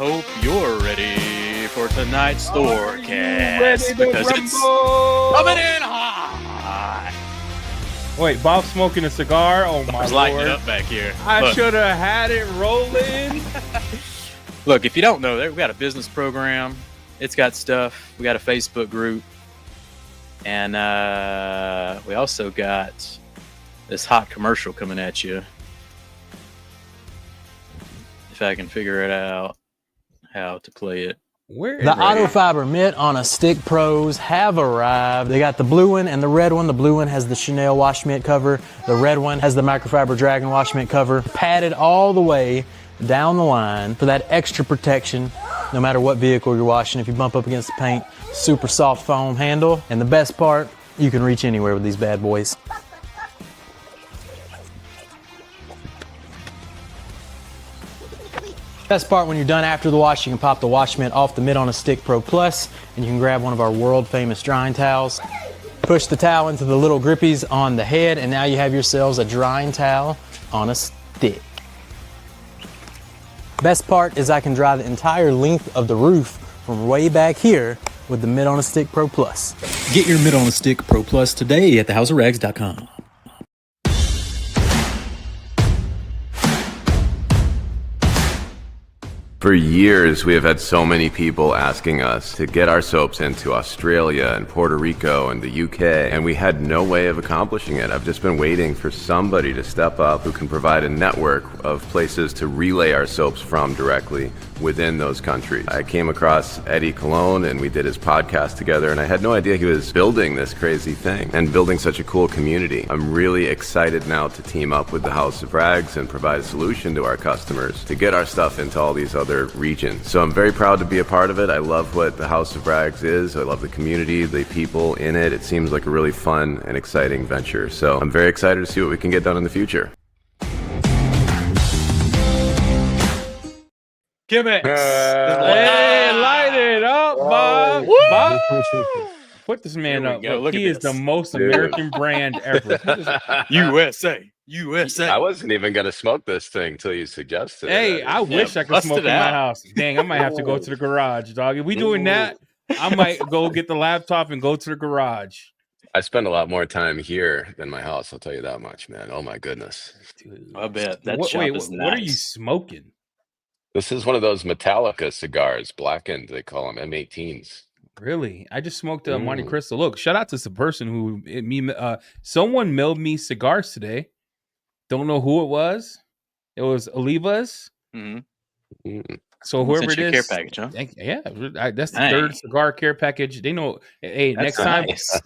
hope you're ready for tonight's Storecast because it's coming in hot. Wait, Bob's smoking a cigar? Oh, my It's Lord. lighting it up back here. I should have had it rolling. Look, if you don't know, we got a business program. It's got stuff. We got a Facebook group. And we also got this hot commercial coming at you. If I can figure it out, how to play it. The Auto Fiber Mitt on a Stick Pros have arrived. They got the blue one and the red one. The blue one has the Chanel wash mitt cover. The red one has the microfiber Dragon wash mitt cover. Padded all the way down the line for that extra protection, no matter what vehicle you're washing. If you bump up against the paint, super soft foam handle. And the best part, you can reach anywhere with these bad boys. Best part, when you're done after the wash, you can pop the wash mitt off the Mitt on a Stick Pro Plus, and you can grab one of our world famous drying towels. Push the towel into the little grippies on the head, and now you have yourselves a drying towel on a stick. Best part is I can dry the entire length of the roof from way back here with the Mitt on a Stick Pro Plus. Get your Mitt on a Stick Pro Plus today at thehouseofrags.com. For years, we have had so many people asking us to get our soaps into Australia and Puerto Rico and the UK, and we had no way of accomplishing it. I've just been waiting for somebody to step up who can provide a network of places to relay our soaps from directly within those countries. I came across Eddie Cologne, and we did his podcast together, and I had no idea he was building this crazy thing and building such a cool community. I'm really excited now to team up with the House of Rags and provide a solution to our customers to get our stuff into all these other regions. So I'm very proud to be a part of it. I love what the House of Rags is. I love the community, the people in it. It seems like a really fun and exciting venture. So I'm very excited to see what we can get done in the future. Chem-X. Hey, light it up, Bob. Bob. Put this man up. Look He is the most American brand ever. USA. I wasn't even going to smoke this thing until you suggested it. Hey, I wish I could smoke in my house. Dang, I might have to go to the garage, dog. If we doing that, I might go get the laptop and go to the garage. I spend a lot more time here than my house, I'll tell you that much, man. Oh, my goodness. Dude. I bet. That What are you nice. smoking? This is one of those Metallica cigars, blackened, they call them, M18s. Really? I just smoked a Monte Cristo. Look, shout out to the person who someone mailed me cigars today. Don't know who it was. It was Oliva's. Mm-hmm. So whoever it is, care package, huh? Yeah, that's the third cigar care package. They know. Hey, That's next time, nice.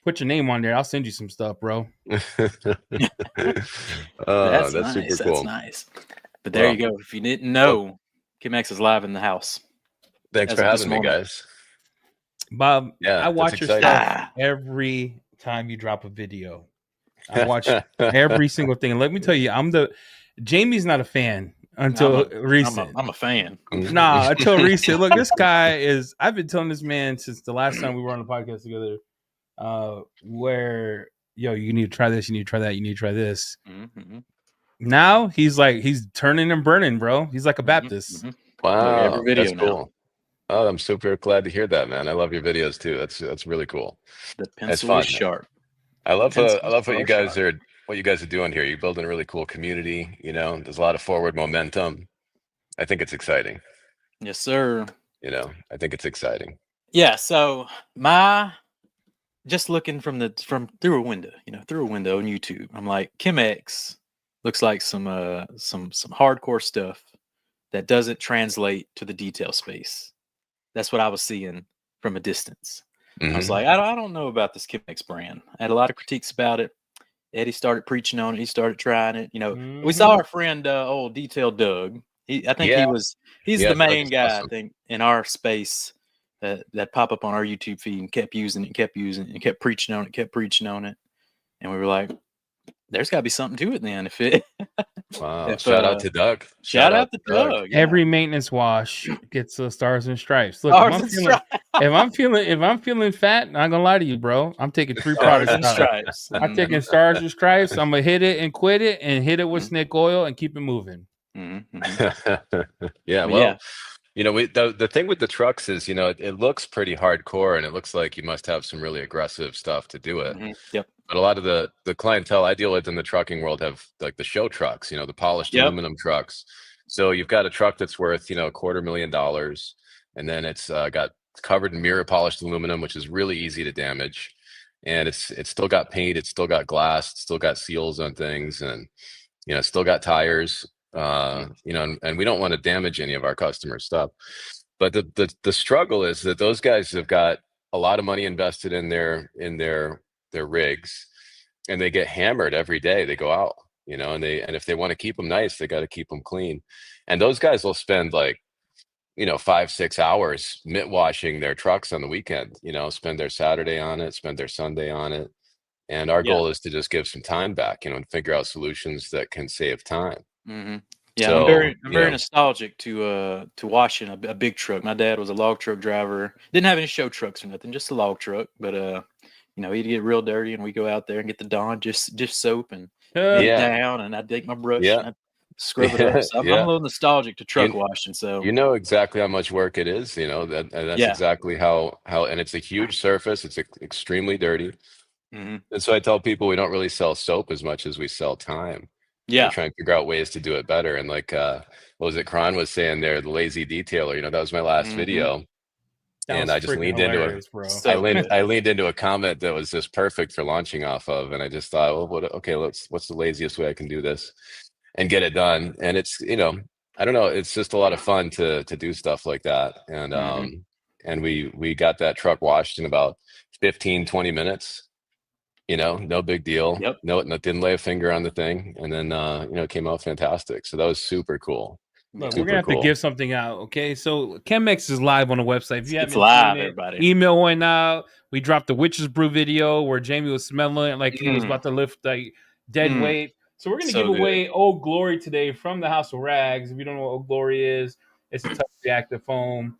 put your name on there. I'll send you some stuff, bro. That's That's nice. super cool. That's nice. But there you go. If you didn't know, Chem-X is live in the house. Thanks for having me, guys. Bob, Yeah, I watch your stuff every time you drop a video. I watch every single thing. And let me tell you, Jamie's not a fan until recent. I'm a fan. Nah, until recent. Look, this guy is, I've been telling this man since the last time we were on the podcast together, where, you need to try this, you need to try that, you need to try this. Mm-hmm. Now he's turning and burning, bro. He's like a Baptist. Mm-hmm. Wow, every video that's cool. Oh, I'm super glad to hear that, man. I love your videos too. That's really cool. The pencil is sharp. I love what you guys are doing here. You're building a really cool community. There's a lot of forward momentum. I think it's exciting. Yes, sir. I think it's exciting. Yeah. So just looking from through a window on YouTube, I'm like, Chem-X looks like some hardcore stuff that doesn't translate to the detail space. That's what I was seeing from a distance. Mm-hmm. I was like, I don't know about this Chem-X brand. I had a lot of critiques about it. Eddie started preaching on it. He started trying it. We saw our friend, old Detail Doug. He's the main guy, awesome. I think, in our space that pop up on our YouTube feed and kept using it and kept preaching on it. And we were like, there's got to be something to it then. Wow! Shout out to Doug. Shout out to Doug. Yeah. Every maintenance wash gets the stars and stripes. Look, if I'm feeling fat, not gonna lie to you, bro. I'm taking 3 products and stripes. I'm taking stars and stripes. I'm gonna hit it and quit it, and hit it with snake oil and keep it moving. Mm-hmm. Yeah. Well, the thing with the trucks is, it looks pretty hardcore, and it looks like you must have some really aggressive stuff to do it. Yep. But a lot of the clientele I deal with in the trucking world have like the show trucks, the polished aluminum trucks. So you've got a truck that's worth, $250,000, and then it's got covered in mirror polished aluminum, which is really easy to damage. And it's still got paint, it's still got glass, it's still got seals on things, and it's still got tires. And we don't want to damage any of our customers' stuff. But the struggle is that those guys have got a lot of money invested in their rigs, and they get hammered every day they go out, and if they want to keep them nice, they got to keep them clean. And those guys will spend 5-6 hours mitt washing their trucks on the weekend, spend their Saturday on it, spend their Sunday on it. And our goal is to just give some time back, and figure out solutions that can save time. Yeah, so, I'm very nostalgic to washing a big truck. My dad was a log truck driver. Didn't have any show trucks or nothing, just a log truck. But he'd get real dirty, and we go out there and get the Dawn just soap and down, and I'd take my brush and I'd scrub it up. So I'm a little nostalgic to truck washing. So exactly how much work it is. That's exactly how, and it's a huge surface. It's extremely dirty. And so I tell people we don't really sell soap as much as we sell time. Yeah, trying to figure out ways to do it better. And what was it Kron was saying there, the lazy detailer, that was my last video. And I just leaned into it. I leaned into a comment that was just perfect for launching off of. And I just thought, well, what's the laziest way I can do this and get it done? And it's, I don't know, it's just a lot of fun to do stuff like that. And and we got that truck washed in about 15-20 minutes. No big deal. Yep. No, didn't lay a finger on the thing. And then, it came out fantastic. So that was super cool. Look, we're going to have to give something out. Okay. So Chem-X is live on the website. If you haven't live, seen it, everybody. Email went out. We dropped the Witch's Brew video where Jamie was smelling like he was about to lift dead weight. So we're going to give away Old Glory today from the House of Rags. If you don't know what Old Glory is, it's a touch reactive foam.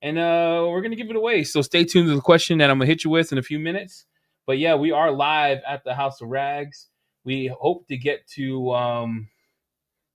And we're going to give it away. So stay tuned to the question that I'm going to hit you with in a few minutes. But yeah, we are live at the House of Rags. We hope to get to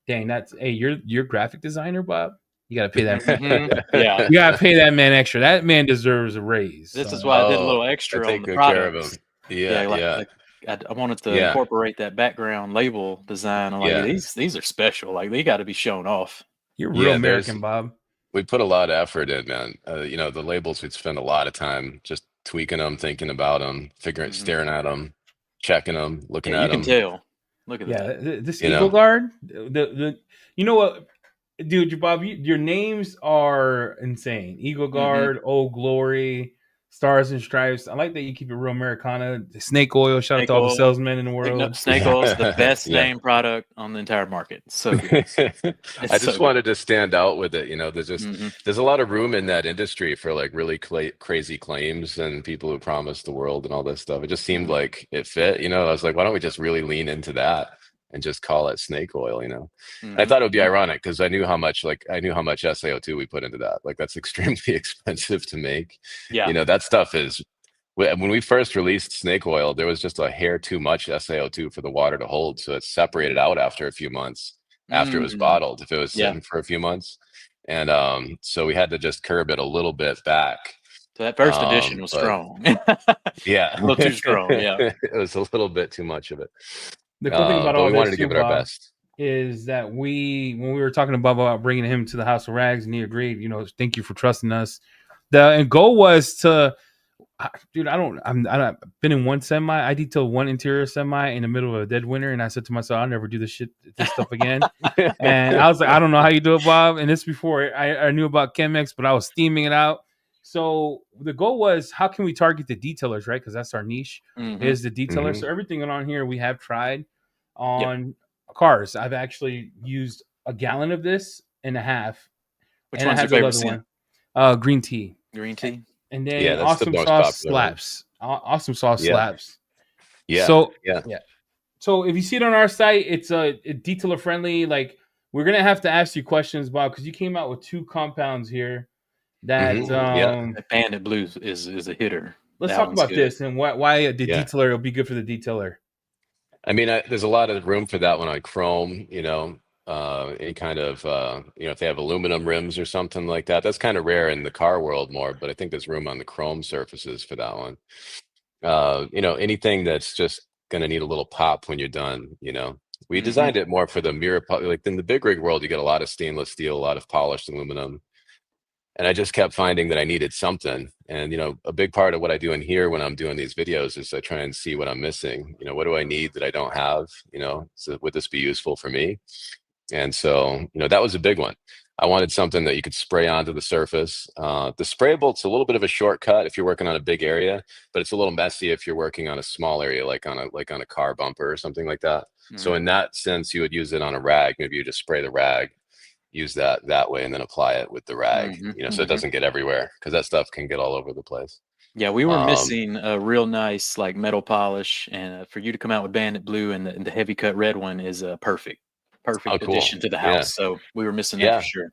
you're graphic designer, Bob. You got to pay that. Yeah. You got to pay that man extra. That man deserves a raise. This is why I did a little extra on the product. Yeah. I wanted to incorporate that background label design. I'm like, these are special. Like, they got to be shown off. You're real American, Bob. We put a lot of effort in, man. The labels, we'd spend a lot of time just tweaking them, thinking about them, staring at them, checking them, looking at them. You can tell. Look at that. Yeah, this Eagle Guard. You know what, dude, Bob? Your names are insane. Eagle Guard, Old Glory, Stars and Stripes. I like that you keep it real Americana. Snake Oil. Shout out to all the salesmen in the world. Snake Oil is the best named product on the entire market. So good. I just wanted to stand out with it. There's a lot of room in that industry for really crazy claims and people who promise the world and all this stuff. It just seemed like it fit. I was like, why don't we just really lean into that and just call it Snake Oil? I thought it would be ironic because I knew how much SaO2 we put into that. That's extremely expensive to make. Yeah, that stuff is. When we first released Snake Oil, there was just a hair too much SaO2 for the water to hold, so it separated out after a few months after it was bottled. If it was sitting for a few months, and so we had to just curb it a little bit back. So that first edition was strong. Yeah, a little too strong. Yeah, it was a little bit too much of it. The cool thing about all we this wanted to give it our best is that when we were talking about bringing him to the House of Rags, and he agreed. Thank you for trusting us. The goal was to, dude. I've been in one semi. I detailed one interior semi in the middle of a dead winter, and I said to myself, I'll never do this stuff again. And I was like, I don't know how you do it, Bob. And this before I knew about Chem-X, but I was steaming it out. So the goal was, how can we target the detailers, right? Because that's our niche, is the detailer. So everything on here we have tried on cars. I've actually used a gallon of this and a half. Which one's your favorite one? Green tea. Green tea. And then awesome sauce slaps. Awesome sauce slaps. Yeah. So So if you see it on our site, it's a detailer friendly. We're gonna have to ask you questions, Bob, because you came out with 2 compounds here. That Bandit Blue is a hitter. Let's talk about this and why the detailer will be good for the detailer. I mean, there's a lot of room for that one on chrome. any kind of, if they have aluminum rims or something like that. That's kind of rare in the car world more, but I think there's room on the chrome surfaces for that one. Anything that's just going to need a little pop when you're done, We designed it more for the mirror, like in the big rig world, you get a lot of stainless steel, a lot of polished aluminum. And I just kept finding that I needed something. And, a big part of what I do in here when I'm doing these videos is I try and see what I'm missing. What do I need that I don't have? So would this be useful for me? And so, that was a big one. I wanted something that you could spray onto the surface. The sprayable, it's a little bit of a shortcut if you're working on a big area, but it's a little messy if you're working on a small area, like on a car bumper or something like that. So in that sense, you would use it on a rag. Maybe you just spray the rag, use that way, and then apply it with the rag, so it doesn't get everywhere, because that stuff can get all over the place. Yeah, we were missing a real nice like metal polish, and for you to come out with Bandit Blue and the heavy cut red one is perfect addition to the house. So we were missing that for sure.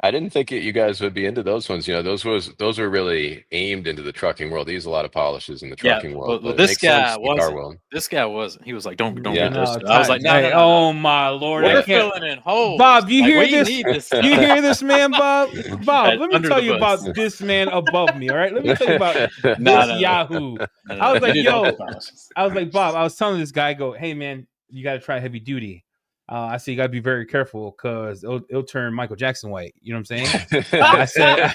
I didn't think you guys would be into those ones. Those were really aimed into the trucking world. They use a lot of polishes in the trucking world. Well, this guy wasn't. This guy wasn't. He was like, "Don't get this." I was like, "No, oh my Lord, we're filling in holes." Bob, you hear this? You hear this, man, Bob? Bob, let me tell you about this man above me. All right, let me tell you about this Yahoo. I was like, Bob, I was telling this guy, "Hey, man, you got to try heavy duty." I said, you got to be very careful because it'll turn Michael Jackson white. You know what I'm saying? I said,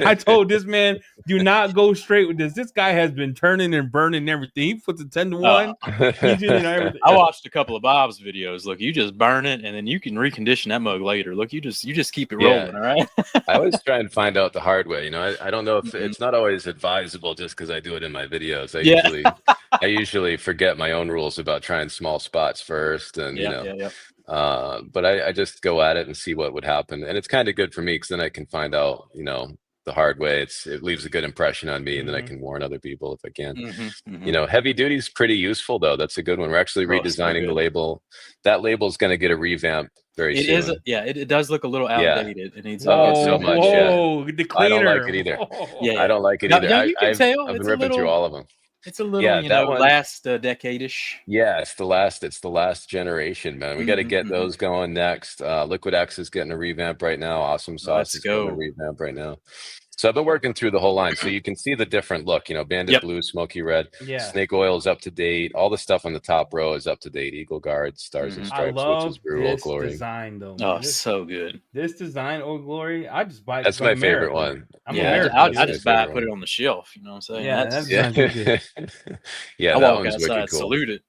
I told this man, do not go straight with this. This guy has been turning and burning everything. He puts a 10 to 1. I watched a couple of Bob's videos. Look, you just burn it and then you can recondition that mug later. Look, you just keep it rolling. All right. I always try and find out the hard way. I don't know if it's not always advisable just because I do it in my videos. I usually forget my own rules about trying small spots first, and but I just go at it and see what would happen, and it's kind of good for me because then I can find out the hard way. It leaves a good impression on me, and then I can warn other people if I can. Heavy duty is pretty useful though. That's a good one. We're actually redesigning the label. That label is going to get a revamp very soon. It does look a little outdated. It needs so much. The cleaner. I don't like it either. I don't like it either. You can tell. I've been ripping through all of them. It's a little, last decade-ish. Yeah, it's the last generation, man. We got to get those going next. Liquid X is getting a revamp right now. Awesome Sauce is getting a revamp right now. So I've been working through the whole line. So you can see the different look, Bandit Blue, Smoky Red, Snake Oil is up to date. All the stuff on the top row is up to date. Eagle Guard, Stars and Stripes, which is Old Glory. Design, though, man. So good. This design, Old Glory, I just buy it. That's my favorite one. I just buy it, put it on the shelf. You know what I'm saying? Yeah, that one's wicked cool. Salute it.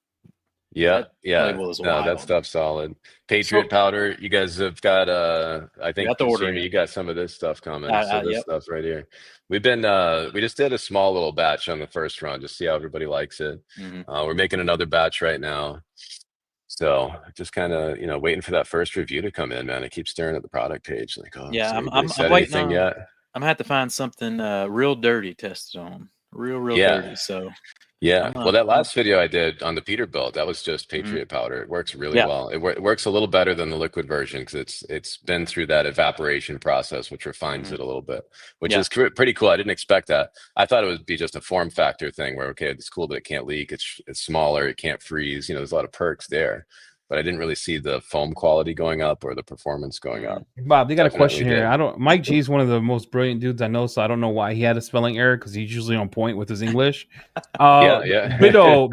No, that stuff's solid. Patriot powder, you guys have got I think you got some of this stuff coming. This stuff's right here. We've been we just did a small little batch on the first run, just see how everybody likes it. We're making another batch right now. So just kind of waiting for that first review to come in, man. I keep staring at the product page like, I'm waiting yet. I'm gonna have to find something real dirty tested on. Real dirty. So well, that last video I did on the Peterbilt, that was just Patriot powder. It works really well. It works a little better than the liquid version because it's been through that evaporation process, which refines it a little bit, which is pretty cool. I didn't expect that. I thought it would be just a form factor thing where, okay, it's cool, but it can't leak. It's smaller. It can't freeze. There's a lot of perks there. But I didn't really see the foam quality going up or the performance going up. Bob, they got a question here. Mike G is one of the most brilliant dudes I know, so I don't know why he had a spelling error because he's usually on point with his English. Bido,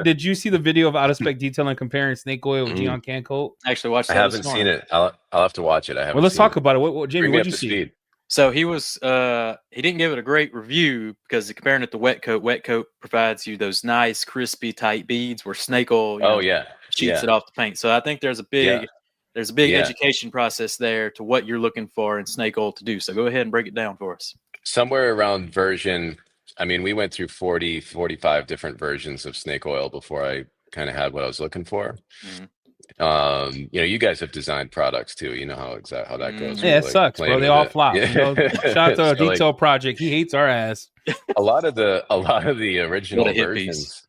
did you see the video of out of spec detailing comparing snake oil with Geon can coat? Actually, watched that. I haven't seen it. I'll have to watch it. Well, let's talk about it. What Jamie, what did you see? So he didn't give it a great review because comparing it to wet coat provides you those nice crispy tight beads where snake oil cheats it off the paint. So I think there's a big education process there to what you're looking for in snake oil to do. So go ahead and break it down for us. Somewhere around we went through 40, 45 different versions of snake oil before I kind of had what I was looking for. You guys have designed products too. You know how that goes. Yeah, it sucks, bro. They all flop. Shout out to our detail project. He hates our ass. A lot of the original versions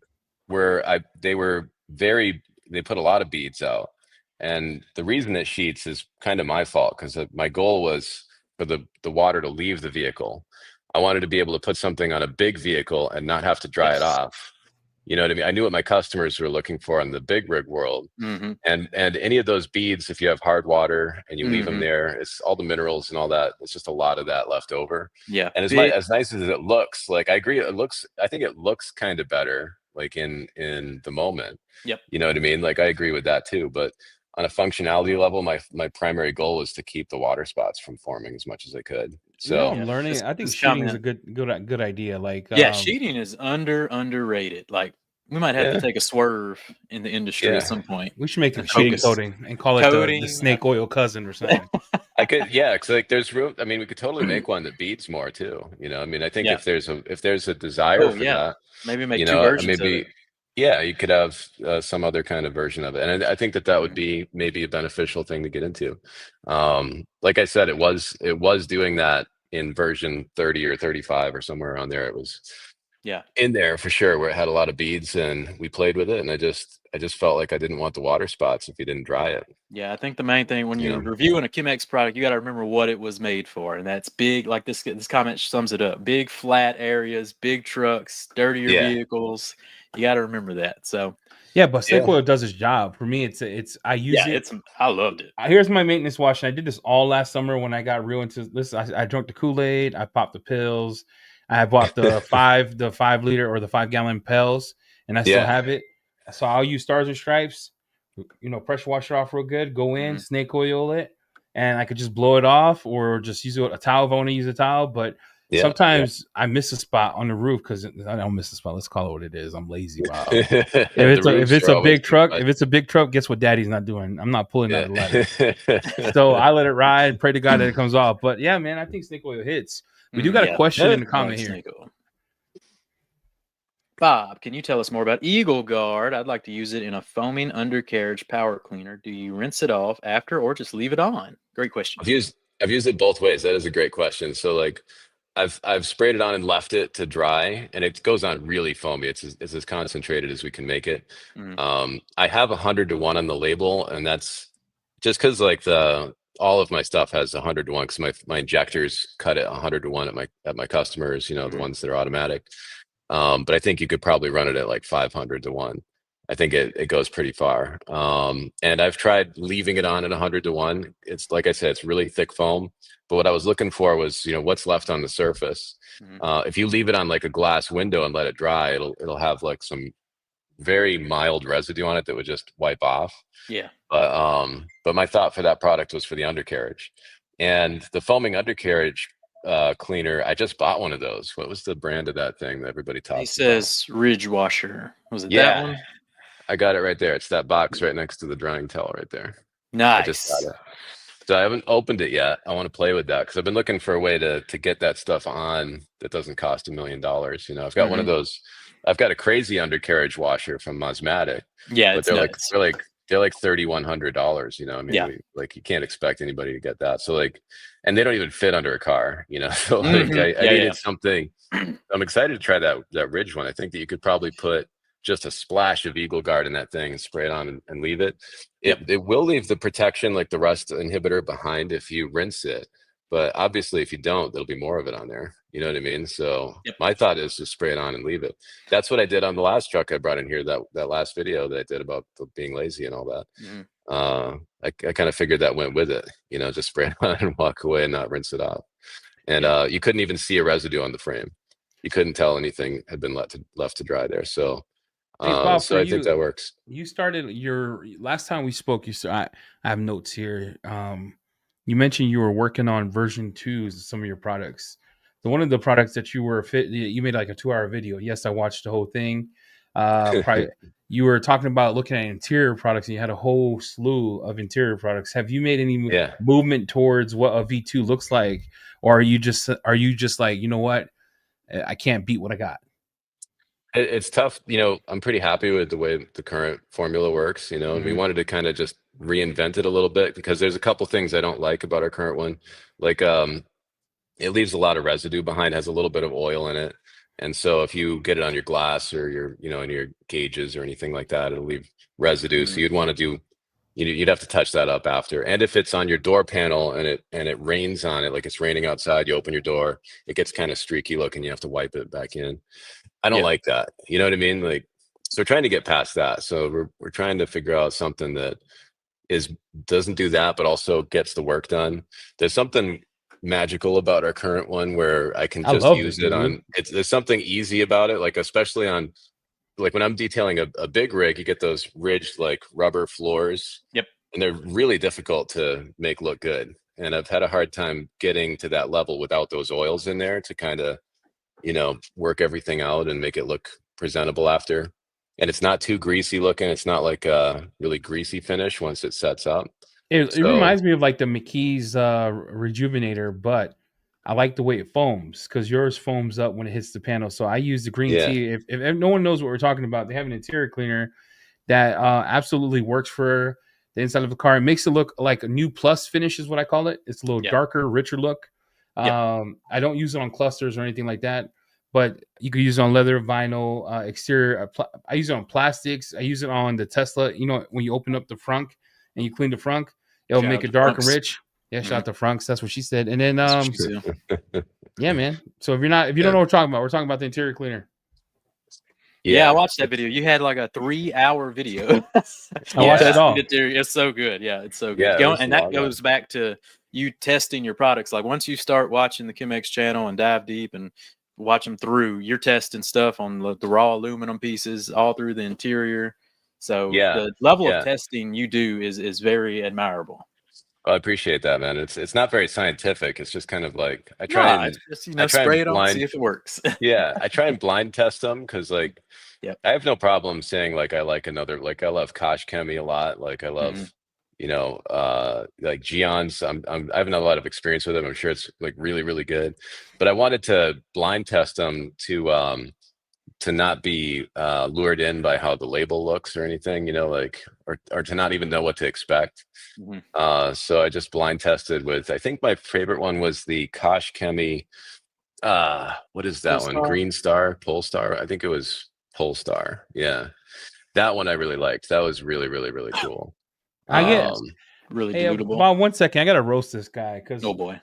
they put a lot of beads out, and the reason it sheets is kind of my fault because my goal was for the water to leave the vehicle. I wanted to be able to put something on a big vehicle and not have to dry it off. You know what I mean? I knew what my customers were looking for in the big rig world. And any of those beads, if you have hard water and you leave them there, it's all the minerals and all that. It's just a lot of that left over. Yeah. And as nice as it looks, like I agree, I think it looks kind of better, like in the moment. Yep. You know what I mean? Like I agree with that too. But on a functionality level, my primary goal was to keep the water spots from forming as much as I could. So I'm learning. I think sheeting is a good idea. Like sheeting is underrated. Like we might have to take a swerve in the industry at some point. We should make a sheeting coating and call it the snake oil cousin or something. I could, because like there's room. I mean, we could totally make one that beads more too. You know, I mean, I think if there's a desire for that, maybe make two versions of it. Yeah, you could have some other kind of version of it, and I think that would be maybe a beneficial thing to get into. Like I said, it was doing that in version 30 or 35 or somewhere around there. It was in there for sure, where it had a lot of beads, and we played with it, and I just felt like I didn't want the water spots if you didn't dry it. Yeah, I think the main thing when you're reviewing a Chem-X product, you got to remember what it was made for, and that's big. Like this comment sums it up: big flat areas, big trucks, dirtier vehicles. You got to remember that. So but snake oil does its job. For me, I use it. I loved it. Here's my maintenance wash. And I did this all last summer when I got real into this. I drank the Kool-Aid. I popped the pills. I bought the 5 liter or the 5 gallon pills, and I still have it. So I'll use Stars and Stripes. Pressure wash it off real good. Go in, snake oil it, and I could just blow it off, or just use a towel if I want to use a towel. But sometimes I miss a spot on the roof because I don't miss a spot. Let's call it what it is. I'm lazy about it. If it's a big truck, guess what Daddy's not doing? I'm not pulling out a ladder. So I let it ride, pray to God that it comes off. But yeah, man, I think snake oil hits. We do got a question in the comment here. Bob, can you tell us more about Eagle Guard? I'd like to use it in a foaming undercarriage power cleaner. Do you rinse it off after or just leave it on? Great question. I've used it both ways. That is a great question. So like I've sprayed it on and left it to dry, and it goes on really foamy. It's as concentrated as we can make it. I have 100-to-1 on the label, and that's just because like all of my stuff has 100-to-1 because my injectors cut it 100-to-1 at my customers, the ones that are automatic. But I think you could probably run it at like 500-to-1. I think it goes pretty far. And I've tried leaving it on at 100-to-1. It's like I said, it's really thick foam. But what I was looking for was, what's left on the surface. If you leave it on like a glass window and let it dry, it'll have like some very mild residue on it that would just wipe off. Yeah. But my thought for that product was for the undercarriage, and the foaming undercarriage cleaner. I just bought one of those. What was the brand of that thing that everybody talks about? He says Ridge Washer. Was it that one? I got it right there. It's that box right next to the drying towel right there. Nice. I just got it. So I haven't opened it yet. I want to play with that because I've been looking for a way to get that stuff on that doesn't cost $1 million. I've got one of those. I've got a crazy undercarriage washer from Mosmatic. Yeah, but they're like $3,100. I mean, like you can't expect anybody to get that. So like, and they don't even fit under a car. So like I needed something. I'm excited to try that Ridge one. I think that you could probably put just a splash of Eagle Guard in that thing and spray it on and leave it. It will leave the protection, like the rust inhibitor, behind if you rinse it. But obviously, if you don't, there'll be more of it on there. You know what I mean? So my thought is to spray it on and leave it. That's what I did on the last truck I brought in here, that last video that I did about being lazy and all that. I kind of figured that went with it, just spray it on and walk away and not rinse it off. And you couldn't even see a residue on the frame. You couldn't tell anything had been left to dry there. So Bob, so I think that works. You started your last time we spoke. I have notes here. You mentioned you were working on version 2s of some of your products. So one of the products that you made like a 2-hour video. Yes, I watched the whole thing. You were talking about looking at interior products, and you had a whole slew of interior products. Have you made any movement towards what a V2 looks like, or are you just like, what, I can't beat what I got? It's tough. I'm pretty happy with the way the current formula works, and we wanted to kind of just reinvent it a little bit because there's a couple things I don't like about our current one. Like, it leaves a lot of residue behind, has a little bit of oil in it. And so if you get it on your glass or your, in your gauges or anything like that, it'll leave residue. So you'd want to you'd have to touch that up after. And if it's on your door panel and it rains on it, like it's raining outside, you open your door, it gets kind of streaky looking. You have to wipe it back in. I don't like that. You know what I mean? Like, So we're trying to get past that. So we're trying to figure out something that doesn't do that, but also gets the work done. There's something magical about our current one where I can just use it on. There's something easy about it, like especially on, like when I'm detailing a big rig, you get those ridged like rubber floors. Yep. And they're really difficult to make look good. And I've had a hard time getting to that level without those oils in there to kind of, work everything out and make it look presentable after. And it's not too greasy looking. It's not like a really greasy finish once it sets up. It reminds me of like the McKee's Rejuvenator, but I like the way it foams because yours foams up when it hits the panel. So I use the green tea. If no one knows what we're talking about, they have an interior cleaner that absolutely works for the inside of the car. It makes it look like a new plus finish is what I call it. It's a little darker, richer look. I don't use it on clusters or anything like that, but you could use it on leather, vinyl, exterior. I use it on plastics. I use it on the Tesla. When you open up the frunk and you clean the frunk, it'll make it dark and rich. Yeah, shout out to Frunks. That's what she said. And then, yeah, man. So if you don't know what we're talking about, we're talking about the interior cleaner. Yeah, I watched that video. You had like a 3-hour video. I watched it all. It's so good. Yeah, it's so good. Yeah, and that goes back to you testing your products. Like once you start watching the Chem-X channel and dive deep and watch them through, you're testing stuff on the raw aluminum pieces all through the interior. So the level of testing you do is very admirable. Well, I appreciate that, man. It's not very scientific. It's just kind of like I try and just, spray it on, see if it works. I try and blind test them because I have no problem saying like I like another, like I love Kosh Chemi a lot. Like I love like Geon's. I haven't had a lot of experience with them. I'm sure it's like really, really good. But I wanted to blind test them to not be lured in by how the label looks or anything, or to not even know what to expect. So I just blind tested with, I think my favorite one was the Kosh Chemi. What is that one? Green Star, Polestar. I think it was Polestar. Yeah. That one I really liked. That was really, really, really cool. I get really dilutable. Bob, 1 second. I got to roast this guy because boy.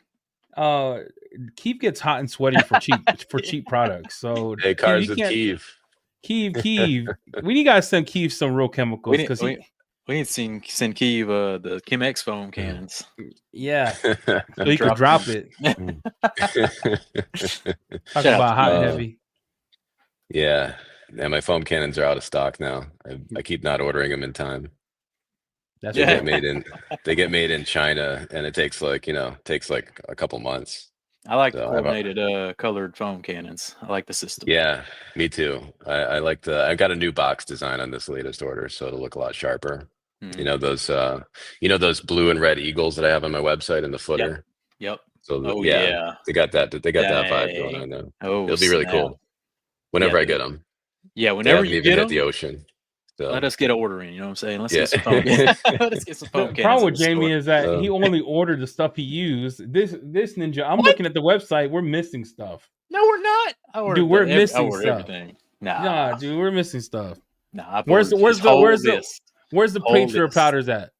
Keith gets hot and sweaty for cheap products. So hey, cars with Keith. Keith, we need to send Keith some real chemicals because we ain't send Keith the Chem-X foam cannons. Yeah, so he could drop it. Talk about hot and heavy. Yeah, my foam cannons are out of stock now. I keep not ordering them in time. They get made in China, and it takes like a couple months. I like the coordinated colored foam cannons. I like the system. Yeah, me too. I like I've got a new box design on this latest order, so it'll look a lot sharper. Those those blue and red eagles that I have on my website in the footer. Yep. So they got that vibe going on now. It'll be really cool whenever I get them. Yeah, whenever you get them, hit the ocean. So. Let us get an order in. You know what I'm saying? Let's get some foam cannons. Let's get some foam cannons. The problem with Jamie is that he only ordered the stuff he used. This ninja, I'm looking at the website. We're missing stuff. No, we're not. Dude, we're missing stuff. Everything. Nah, dude, we're missing stuff. Nah, where's the Patriot powders at?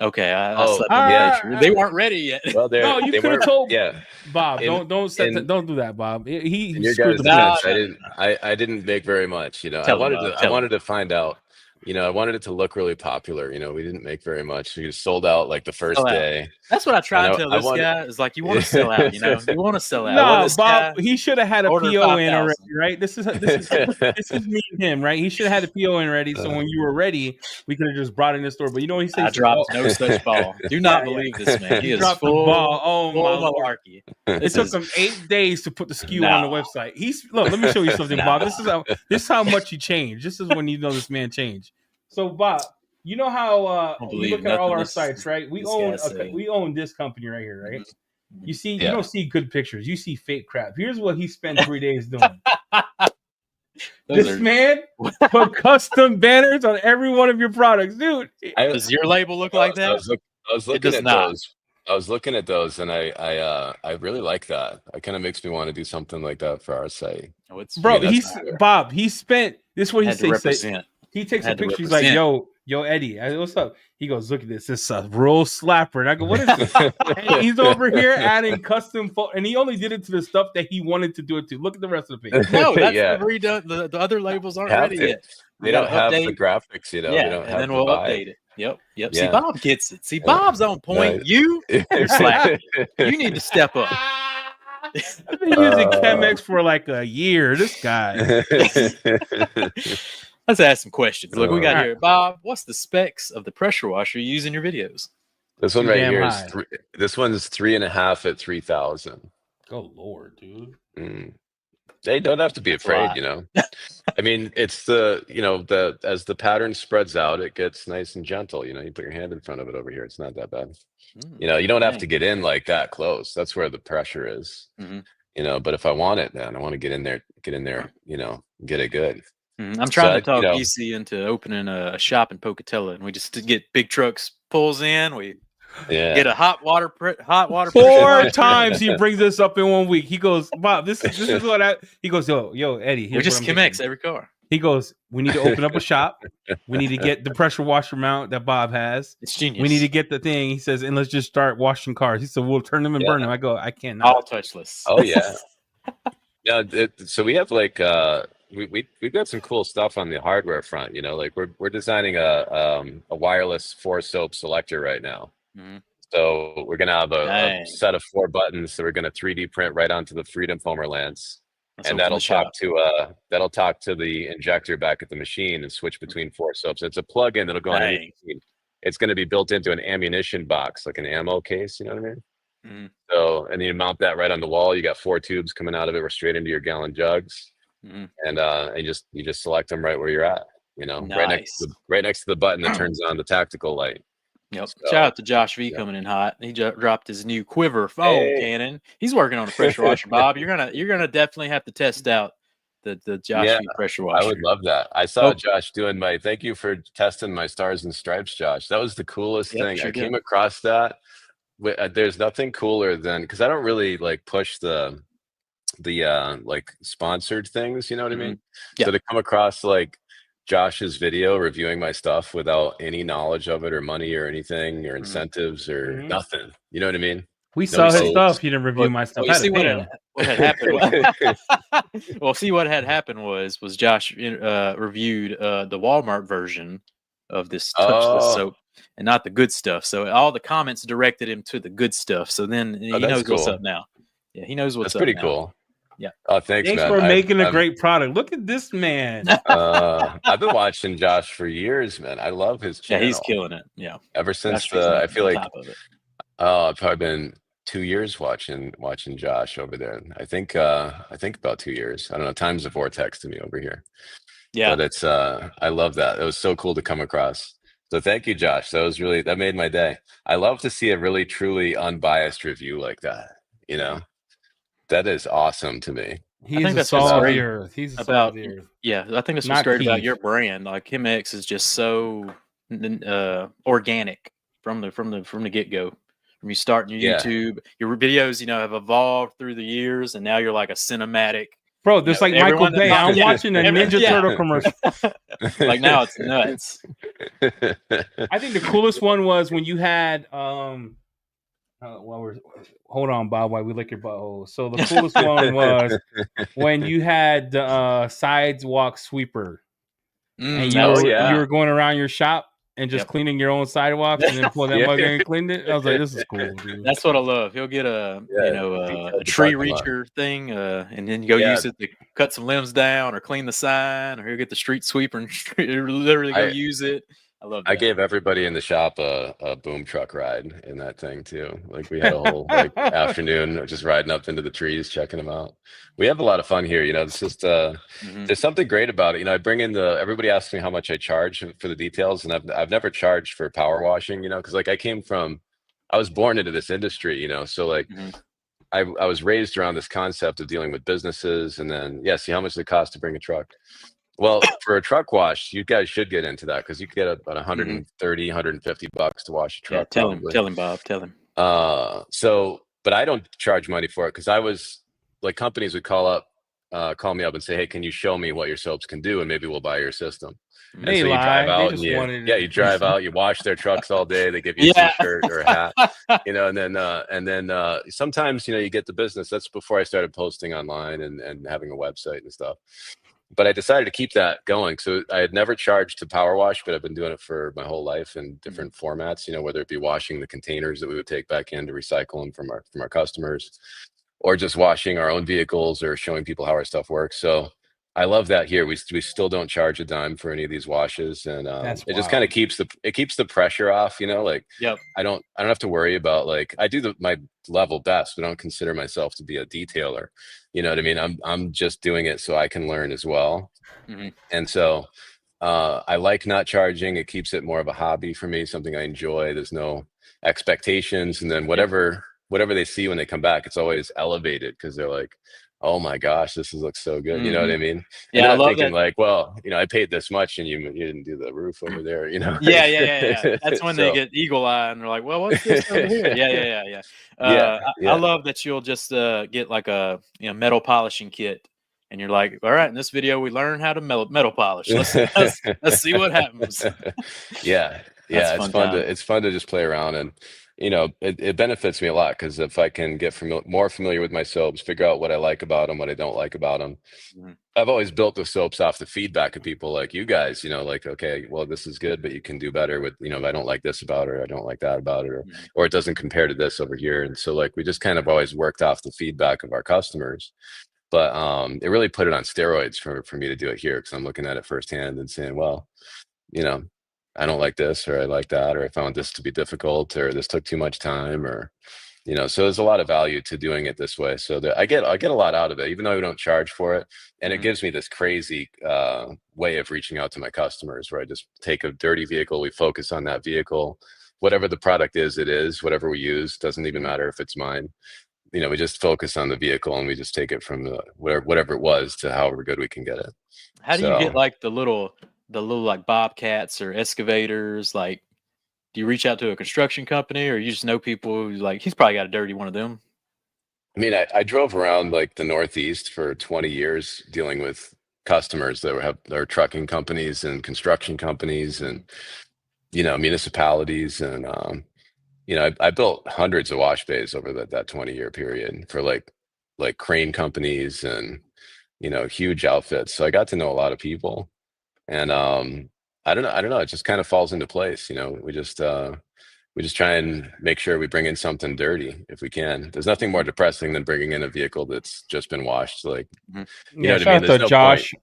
Okay, I slept on the Patriot. They weren't ready yet. Well, you could have told. Yeah, Bob, don't do that, Bob. He screwed the I didn't make very much. I wanted to find out. I wanted it to look really popular. We didn't make very much. We just sold out like the first day. That's what I tried to tell this guy. Is like, you want to sell out. You want to sell out. No, Bob, he should have had a PO in already, right? This is me and him, right? He should have had a PO in ready. So when you were ready, we could have just brought it in the store. But you know what he said? I dropped no such ball. Do not believe this man. He is full ball. Oh my malarkey! It took him 8 days to put the SKU on the website. Look. Let me show you something, Bob. This is how much he changed. This is when you know this man changed. So, Bob, you know how you look at all our sites, right? We own this company right here, right? Mm-hmm. You don't see good pictures. You see fake crap. Here's what he spent 3 days doing. Man put custom banners on every one of your products, dude. Does your label look like that? I was looking at those. I was looking at those, and I really like that. It kind of makes me want to do something like that for our site. He spent. This is what he said. He takes a picture. He's like, "Yo, yo, Eddie, what's up? He goes, look at this. This is a real slapper. And I go, what is this? And he's over here adding custom and he only did it to the stuff that he wanted to do it to. Look at the rest of the page. No, that's redone. The other labels aren't ready yet. They don't have the graphics, you know. Yeah, they don't and then we'll update it. Yep. Yeah. See, Bob gets it. See, Bob's on point. Nice. You're slacking. You need to step up. I've been using Chem-X for like a year. This guy. Let's ask some questions. Look, we got here. Bob, what's the specs of the pressure washer you use in your videos? This one right here is this one's 3.5 at 3,000. Oh Lord, dude. They don't have to be afraid, you know. I mean, it's as the pattern spreads out, it gets nice and gentle. You know, you put your hand in front of it over here. It's not that bad. You know, you don't have to get in like that close. That's where the pressure is. You know, but if I want it, then I want to get in there, you know, get it good. I'm trying to talk EC into opening a shop in Pocatello, and we just get big trucks pulls in. We get a hot water. 4 times he brings this up in 1 week. He goes, Bob, this is what he goes, yo, Eddie. We just Chem-X every car. He goes, we need to open up a shop. We need to get the pressure washer mount that Bob has. It's genius. We need to get the thing. He says, and let's just start washing cars. He said, we'll turn them and burn them. I go, I can't. All touchless. Oh yeah. So we have like we've got some cool stuff on the hardware front. You know, like we're designing a wireless 4-soap selector right now. So we're gonna have a set of 4 buttons that we're gonna 3D print right onto the Freedom Foamer lance. And that'll talk to the injector back at the machine and switch between 4 soaps. It's a plug-in that'll go on any machine. It's going to be built into an ammunition box, like an ammo case. You know what I mean? So, and you mount that right on the wall. You got 4 tubes coming out of it, or straight into your gallon jugs, and you just select them right where you're at. You know, right next to the button that turns on the tactical light. Yep. So, shout out to Josh V coming in hot. He dropped his new quiver foam cannon. He's working on a pressure washer, Bob. You're gonna definitely have to test out the Josh V pressure washer. I would love that. I saw Josh doing thank you for testing my stars and stripes, Josh. That was the coolest thing. I came across that. There's nothing cooler than, because I don't really like push the like sponsored things, you know what I mean? So to come across like Josh's video reviewing my stuff without any knowledge of it or money or anything or incentives or nothing. You know what I mean? We saw his stuff. He didn't review my stuff. Well, see what had happened. Well, see what had happened was Josh reviewed the Walmart version of this touchless soap and not the good stuff. So all the comments directed him to the good stuff. So then he knows what's up now. Yeah, he knows what's up. That's pretty cool. Yeah. Oh, thanks man. For making a great product. Look at this man. I've been watching Josh for years, man. I love his channel. Yeah, he's killing it. Yeah. Ever since I feel like I've probably been 2 years watching Josh over there. I think about 2 years. I don't know. Time's a vortex to me over here. Yeah. But it's I love that. It was so cool to come across. So thank you, Josh. That made my day. I love to see a really truly unbiased review like that. You know? That is awesome to me. I think that's what's great He's about the earth. Yeah, I think that's what's great about your brand. Like Chem-X is just so organic from the get go. From you starting your YouTube, your videos, you know, have evolved through the years, and now you're like a cinematic. Bro, there's like Michael Bay. I'm watching a Ninja Turtle commercial. Like now it's nuts. I think the coolest one was when you had hold on, Bob, while we lick your butthole. So the coolest one was when you had the sidewalk sweeper, and you were going around your shop and just cleaning your own sidewalks, and then pull that mug in and cleaned it. I was like, this is cool, dude. That's what I love. He'll get a tree reacher thing, and then you go use it to cut some limbs down or clean the sign, or he'll get the street sweeper and literally go use it. I love that. I gave everybody in the shop a boom truck ride in that thing too. Like we had a whole afternoon of just riding up into the trees, checking them out. We have a lot of fun here. You know, it's just there's something great about it. You know, I bring in everybody asks me how much I charge for the details, and I've never charged for power washing. You know, because like I was born into this industry. You know, so like I was raised around this concept of dealing with businesses, and then see how much does it cost to bring a truck. Well, for a truck wash, you guys should get into that because you can get about 130, 150 bucks to wash a truck. Tell him, Bob. Tell him. But I don't charge money for it because I was like, companies would call up call me up and say, hey, can you show me what your soaps can do? And maybe we'll buy your system. And They so you drive out and you drive out, you wash their trucks all day. They give you a t-shirt or a hat, you know, and then sometimes, you know, you get the business. That's before I started posting online and having a website and stuff. But I decided to keep that going. So I had never charged to power wash, but I've been doing it for my whole life in different formats, you know, whether it be washing the containers that we would take back in to recycle them from our customers, or just washing our own vehicles or showing people how our stuff works. So I love that here. We still don't charge a dime for any of these washes, and it just kind of keeps the pressure off, you know. Like, I don't have to worry about, like, I do my level best, but I don't consider myself to be a detailer. You know what I mean? I'm just doing it so I can learn as well. And so I like not charging. It keeps it more of a hobby for me, something I enjoy. There's no expectations, and then whatever they see when they come back, it's always elevated because they're like, oh my gosh, this looks so good. You know what I mean? Yeah, I love thinking that. Like, well, you know, I paid this much and you didn't do the roof over there, you know? Yeah. That's when they get eagle eye and they're like, well, what's this over here? I love that you'll just get like a metal polishing kit, and you're like, all right, in this video we learn how to metal polish. Let's see what happens. It's fun to just play around, and you know, it benefits me a lot because if I can get more familiar with my soaps, figure out what I like about them, what I don't like about them. I've always built the soaps off the feedback of people like you guys, you know, like, okay, well, this is good, but you can do better with, you know, if I don't like this about it, or I don't like that about it, or it doesn't compare to this over here. And so, like, we just kind of always worked off the feedback of our customers. But it really put it on steroids for me to do it here, because I'm looking at it firsthand and saying, well, you know, I don't like this, or I like that, or I found this to be difficult, or this took too much time, or, you know, so there's a lot of value to doing it this way. So I get a lot out of it, even though we don't charge for it. And it gives me this crazy way of reaching out to my customers, where I just take a dirty vehicle, we focus on that vehicle, whatever the product is, whatever we use, doesn't even matter if it's mine. You know, we just focus on the vehicle and we just take it from whatever it was to however good we can get it. How do you get like the little like bobcats or excavators? Like, do you reach out to a construction company, or you just know people who's like, he's probably got a dirty one of them? I mean, I drove around like the Northeast for 20 years dealing with customers that are trucking companies and construction companies and, you know, municipalities. And, you know, I built hundreds of wash bays over that 20-year period for like crane companies and, you know, huge outfits. So I got to know a lot of people. And I don't know. It just kind of falls into place. You know, we just try and make sure we bring in something dirty if we can. There's nothing more depressing than bringing in a vehicle that's just been washed. Like, you know what I mean? There's no Josh. point.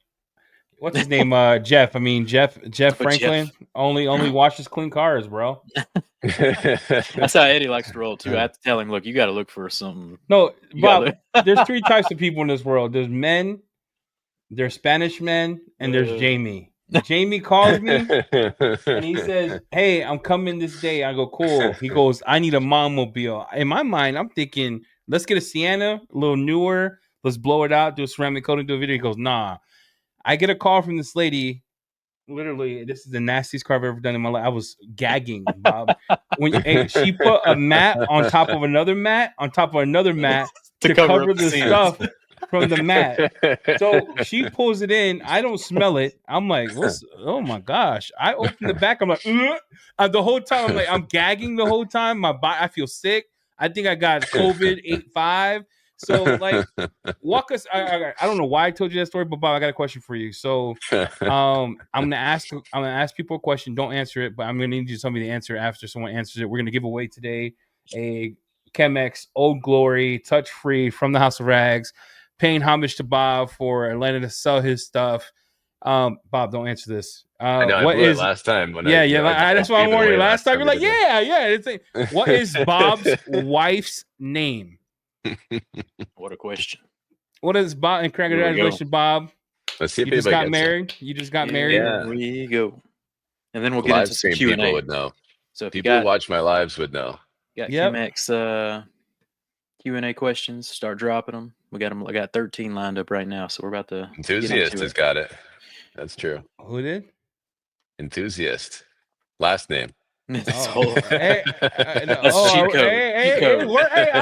What's his name? Jeff. I mean, Jeff Franklin. Jeff. Only washes clean cars, bro. That's how Eddie likes to roll too. I have to tell him, look, you got to look for something. No, Bob. There's three types of people in this world. There's men, there's Spanish men, and there's Jamie. Jamie calls me and he says, hey, I'm coming this day. I go, cool. He goes, I need a mom-mobile. In my mind, I'm thinking, let's get a Sienna, a little newer. Let's blow it out, do a ceramic coating, do a video. He goes, nah. I get a call from this lady. Literally, this is the nastiest car I've ever done in my life. I was gagging, Bob. She put a mat on top of another mat on top of another mat to cover the stuff from the mat. So she pulls it in. I don't smell it. I'm like, oh my gosh. I open the back. I'm like, the whole time I'm like, I'm gagging the whole time. My body, I feel sick. I think I got COVID 8.5. So like, walk us. I don't know why I told you that story, but Bob, I got a question for you. So I'm gonna ask people a question. Don't answer it, but I'm gonna need you somebody to answer after someone answers it. We're gonna give away today a Chem-X Old Glory touch free from the House of Rags. Paying homage to Bob for Atlanta to sell his stuff. Bob, don't answer this. I know, I blew it last time. That's why I'm warning you. Last time you're like, what is Bob's wife's name? What a question. What is Bob? And congratulations, Bob. Let's see if you just got married. You just got married. There we go. And then we'll get into some Q&A. People would know. So if people who watch my lives would know. Got Chem-X Q&A questions. Start dropping them. We got them. I got 13 lined up right now, so we're about to. Enthusiast has got it. That's true. Who did? Enthusiast. Last name. Hey, I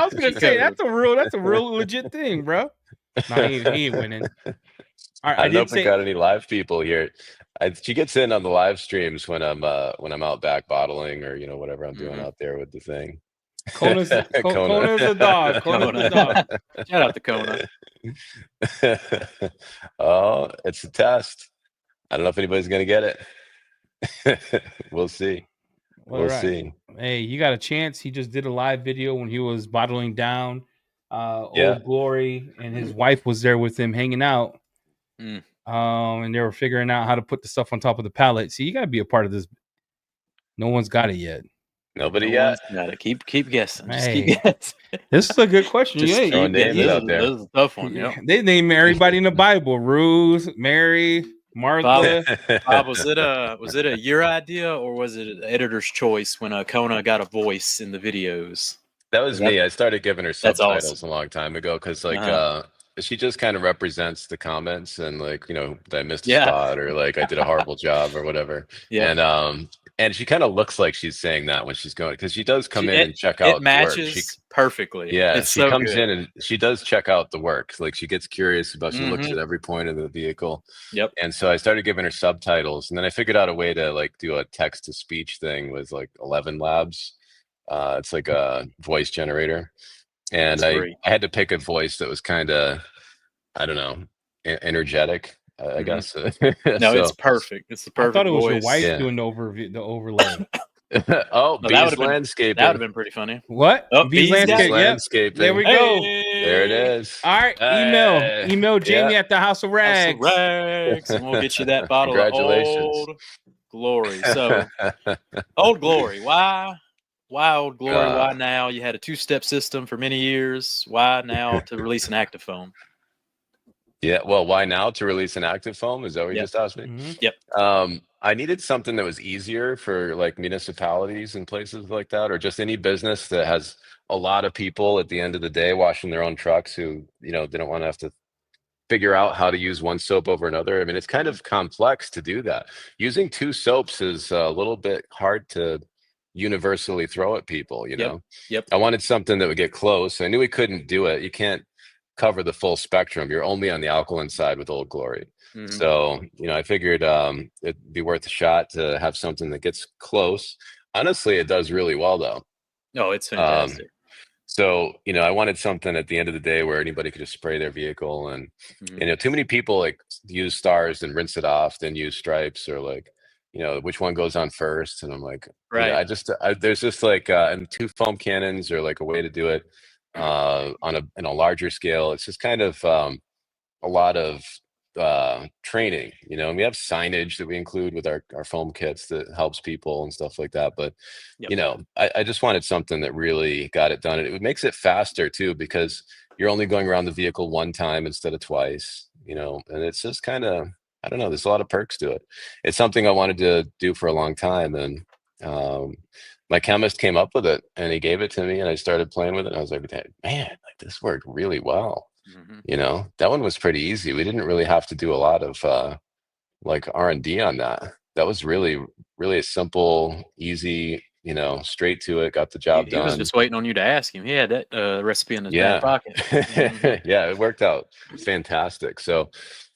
was gonna say that's a real legit thing, bro. No, he ain't winning. All right, I don't know if we got any live people here. She gets in on the live streams when I'm out back bottling or whatever I'm doing out there with the thing. Kona's a dog. Kona's a dog. Shout out to Kona. Oh, it's a test. I don't know if anybody's gonna get it. We'll see. We'll see. Hey, you got a chance. He just did a live video when he was bottling down Old Glory, and his wife was there with him hanging out. And they were figuring out how to put the stuff on top of the pallet. See, you got to be a part of this. No one's got it yet. Nobody yet. Got it. Keep guessing. Just Hey, keep guessing. This is a good question. Just throwing names out there. This is a tough one. Yeah. They name everybody in the Bible: Ruth, Mary, Martha. Bob, was it a your idea or was it an editor's choice when Kona got a voice in the videos? That was me. I started giving her subtitles a long time ago because she just kind of represents the comments and that I missed a spot or I did a horrible job or whatever. Yeah. And she kind of looks like she's saying that when she's going, because she does come in and check out. It matches perfectly. Yeah, she comes in and she does check out the work. She gets curious about. She looks at every point of the vehicle. Yep. And so I started giving her subtitles, and then I figured out a way to do a text to speech thing with 11 Labs. It's like a voice generator, and I had to pick a voice that was kind of, I don't know, energetic. I guess. No, it's perfect. It's the perfect. I thought it was voice. your wife doing the overlay. Bees Landscaping. That would have been pretty funny. What? Bees Landscaping. There we go. There it is. All right. Email Jamie at the House of Rags. And we'll get you that bottle of Old Glory. So, Old Glory. Why Old Glory? Why now? You had a two-step system for many years. Why now to release an active foam? Yeah, well, why now to release an active foam? Is that what you just asked me? Yep. I needed something that was easier for municipalities and places like that, or just any business that has a lot of people at the end of the day washing their own trucks who, they don't want to have to figure out how to use one soap over another. I mean, it's kind of complex to do that. Using two soaps is a little bit hard to universally throw at people, Yep. I wanted something that would get close. I knew we couldn't do it. You can't cover the full spectrum. You're only on the alkaline side with Old Glory. So, I figured it'd be worth a shot to have something that gets close. Honestly, it does really well though. Oh, it's fantastic. So, I wanted something at the end of the day where anybody could just spray their vehicle and, too many people use stars and rinse it off, then use stripes or which one goes on first. And I'm like, right. There's just and two foam cannons or a way to do it in a larger scale. It's just kind of a lot of training, and we have signage that we include with our foam kits that helps people and stuff like that. But I just wanted something that really got it done. And it makes it faster too, because you're only going around the vehicle one time instead of twice, and it's just kind of, I don't know, there's a lot of perks to it. It's something I wanted to do for a long time, and my chemist came up with it and he gave it to me and I started playing with it. And I was like, man, this worked really well. That one was pretty easy. We didn't really have to do a lot of R&D on that. That was really, really a simple, easy, straight to it, got the job done. He was just waiting on you to ask him. He had that recipe in his back pocket. Yeah, it worked out fantastic. So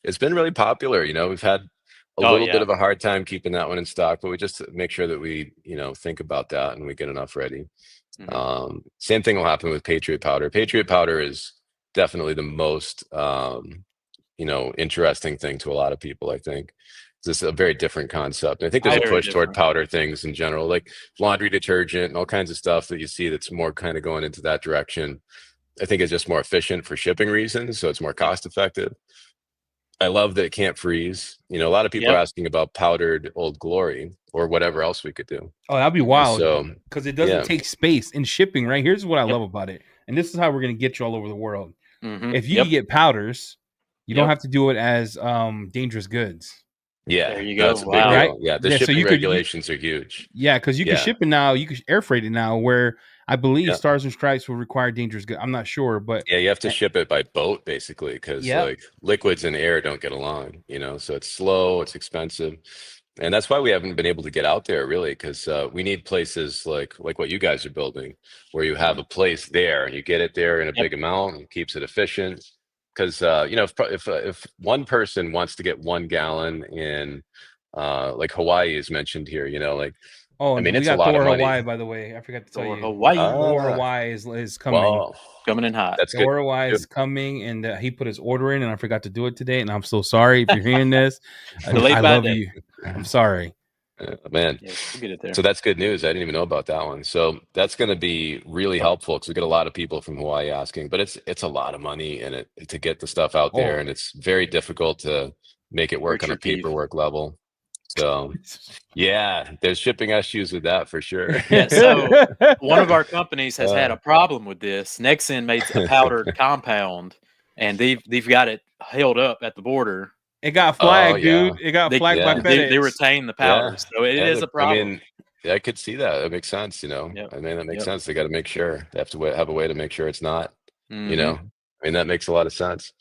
it's been really popular. We've had a little bit of a hard time keeping that one in stock, but we just make sure that we, think about that and we get enough ready. Same thing will happen with Patriot Powder. Patriot Powder is definitely the most, interesting thing to a lot of people, I think. It's a very different concept. And I think there's a push toward powder things in general, like laundry detergent and all kinds of stuff that you see that's more kind of going into that direction. I think it's just more efficient for shipping reasons, so it's more cost effective. I love that it can't freeze. A lot of people are asking about powdered Old Glory or whatever else we could do. Oh, that'd be wild. Because it doesn't take space in shipping, right? Here's what I love about it. And this is how we're going to get you all over the world. If you get powders, you don't have to do it as dangerous goods. Yeah, there you go. That's a big deal. Right? Yeah, the shipping regulations are huge. Yeah, because you can ship it now. You can air freight it now, where I believe Stars and Stripes will require dangerous goods. I'm not sure, but you have to ship it by boat basically, because liquids and air don't get along. So it's slow, it's expensive, and that's why we haven't been able to get out there really, because we need places like what you guys are building, where you have a place there, you get it there in a big amount, it keeps it efficient. because if one person wants to get 1 gallon in like Hawaii is mentioned here, like Oh, I mean, we it's got a lot Thor of money. Hawaii, by the way. I forgot to tell you. Hawaii. Thor Hawaii is coming. Well, coming in hot. That's Thor good. Hawaii is coming, and he put his order in, and I forgot to do it today. And I'm so sorry if you're hearing this. I love you. I'm sorry. Man, yeah, we'll get it there. So that's good news. I didn't even know about that one. So that's going to be really helpful because we get a lot of people from Hawaii asking, but it's a lot of money and to get the stuff out there, and it's very difficult to make it work on a paperwork level. So yeah, there's shipping issues with that for sure. Yeah, so one of our companies has had a problem with this. Nexen made a powdered compound, and they've got it held up at the border. It got flagged, dude. It got flagged by FedEx. They retain the powder, so it is a problem. I mean, I could see that. It makes sense, I mean, that makes sense. They got to make sure. They have to have a way to make sure it's not, I mean, that makes a lot of sense.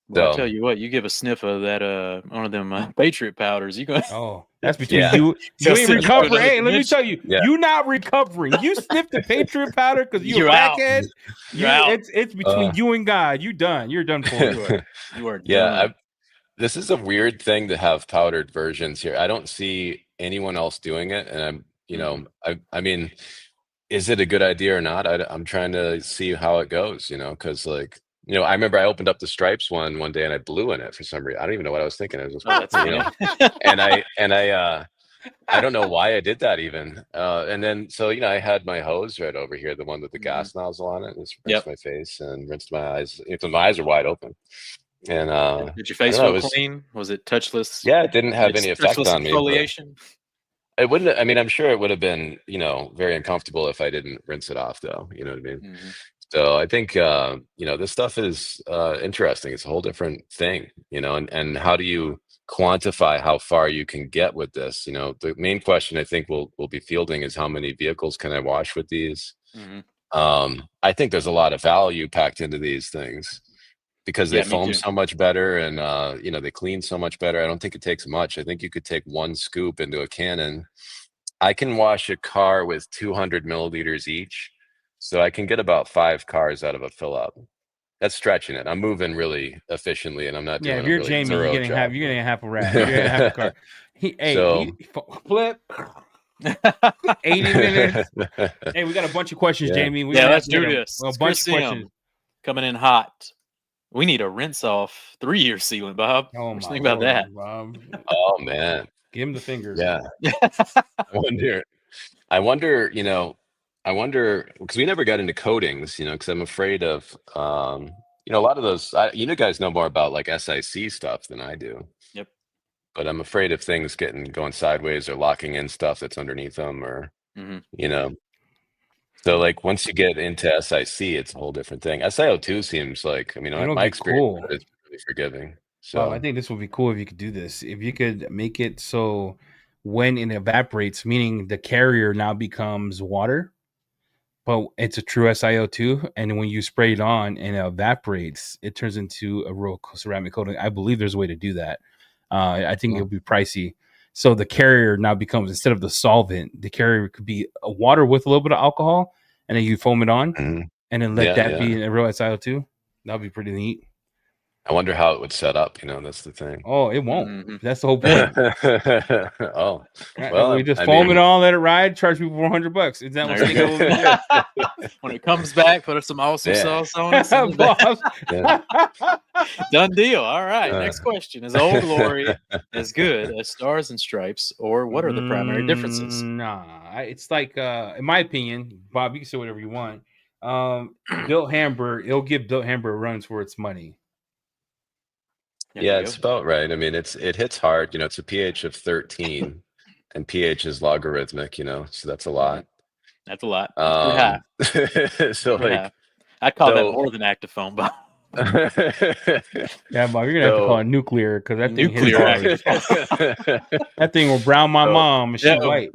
Well, I'll tell you what, you give a sniff of that one of them Patriot powders, you go. Oh, that's between you. You ain't recovering. Hey, let me tell you, you're not recovering. You sniffed the Patriot powder because you're a crackhead. It's between you and God. You done. You're done for. You are done. Yeah. This is a weird thing to have powdered versions here. I don't see anyone else doing it, and I mean, is it a good idea or not? I'm trying to see how it goes, because like. I remember I opened up the Stripes one day and I blew in it for some reason. I don't even know what I was thinking. I was just, and I don't know why I did that even. And then, so, I had my hose right over here, the one with the gas nozzle on it, and just rinsed my face and rinsed my eyes. My eyes are wide open. And did your face feel clean? Was it touchless? Yeah, it didn't have any effect on me. Exfoliation? It wouldn't. I mean, I'm sure it would have been, very uncomfortable if I didn't rinse it off, though. You know what I mean? Mm-hmm. So I think, this stuff is interesting. It's a whole different thing, and how do you quantify how far you can get with this? The main question I think we'll be fielding is how many vehicles can I wash with these? Mm-hmm. I think there's a lot of value packed into these things because they foam so much better and, they clean so much better. I don't think it takes much. I think you could take 1 scoop into a cannon. I can wash a car with 200 milliliters each. So I can get about 5 cars out of a fill up. That's stretching it. I'm moving really efficiently, and I'm not doing. Yeah, if you're really Jamie, you're getting half a rack. You're getting half a car. Flip. 80 minutes. Hey, we got a bunch of questions, Jamie. Let's do this. A bunch of questions coming in hot. We need a rinse off 3-year sealant, Bob. Oh, what do you think about that, Bob? Oh man, give him the fingers. Yeah. I wonder. I wonder because we never got into coatings, because I'm afraid of, a lot of those. You guys know more about like SIC stuff than I do. Yep. But I'm afraid of things going sideways or locking in stuff that's underneath them, or So like once you get into SIC, it's a whole different thing. SiO2 seems like, my experience is really forgiving. So I think this would be cool if you could do this. If you could make it so when it evaporates, meaning the carrier now becomes water. But it's a true SiO2, and when you spray it on and it evaporates, it turns into a real ceramic coating. I believe there's a way to do that. I think it'll be pricey. So the carrier now becomes, instead of the solvent, the carrier could be a water with a little bit of alcohol, and then you foam it on, and then let that be a real SiO2. That'd be pretty neat. I wonder how it would set up. That's the thing. Oh, it won't. Mm-hmm. That's the whole point. Oh, well, we just foam it on, let it ride, charge people $400. Is that what when it comes back, put some awesome sauce on it. Done deal. All right. Next question: is Old Glory as good as Stars and Stripes, or what are the primary differences? Nah, it's like, in my opinion, Bob, you can say whatever you want. Built Hamburg, it'll give Built Hamburg runs for its money. Yeah, it's about right. I mean, it hits hard. It's a pH of 13, and pH is logarithmic. So that's a lot. That's a lot. So like, I'd call that more than active foam, Bob. Yeah, Bob, you're gonna have to call it nuclear because that thing hits hard. That thing will brown my mom and she's white.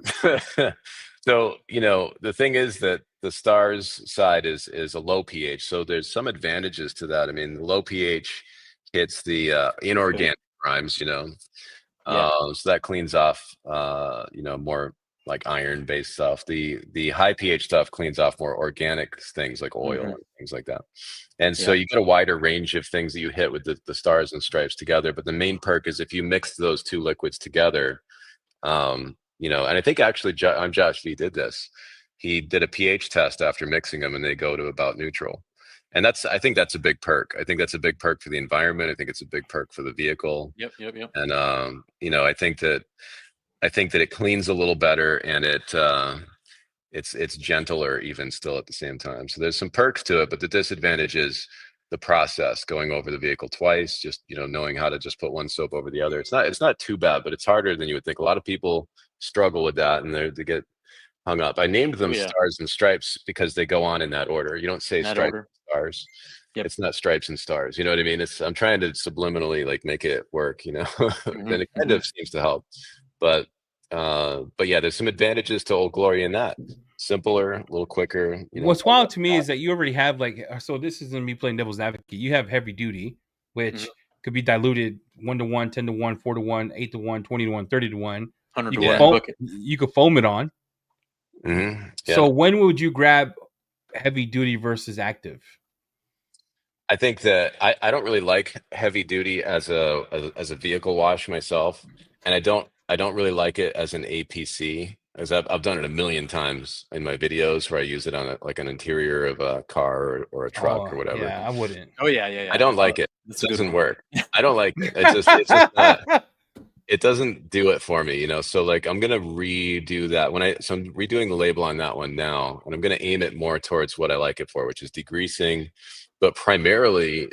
So the thing is that the Stars side is a low pH, so there's some advantages to that. I mean, the low pH hits the inorganic primes, so that cleans off more like iron based stuff. The high pH stuff cleans off more organic things like oil and things like that. And so you get a wider range of things that you hit with the stars and stripes together. But the main perk is if you mix those two liquids together, you know, and I think actually Josh V did this. He did a pH test after mixing them and they go to about neutral. And I think that's a big perk. I think that's a big perk for the environment. I think it's a big perk for the vehicle. Yep. And, you know, I think that it cleans a little better and it's gentler even still at the same time. So there's some perks to it, but the disadvantage is the process, going over the vehicle twice, just, you know, knowing how to just put one soap over the other. It's not too bad, but it's harder than you would think. A lot of people struggle with that and they get hung up. I named them stars and stripes because they go on in that order. You don't say stripes and stars. Yep. It's not stripes and stars. You know what I mean? I'm trying to subliminally like make it work, you know, and it kind of seems to help. But yeah, there's some advantages to Old Glory in that. Simpler, a little quicker. You know, what's wild to me is that you already have like, so this isn't me playing devil's advocate. You have heavy duty, which could be diluted 1-to-1, 10-to-1, 4-to-1, 8-to-1, 20-to-1, 30-to-1. 100-to-1. You could foam it on. Yeah. So when would you grab heavy duty versus active? I think that I don't really like heavy duty as a vehicle wash myself, and I don't really like it as an APC, as I've done it a million times in my videos where I use it on like an interior of a car or a truck or whatever. Yeah, I wouldn't. Oh yeah. I don't like it. It doesn't work. I don't like it. It's just not, it doesn't do it for me, you know. So like I'm gonna redo that so I'm redoing the label on that one now, and I'm gonna aim it more towards what I like it for, which is degreasing, but primarily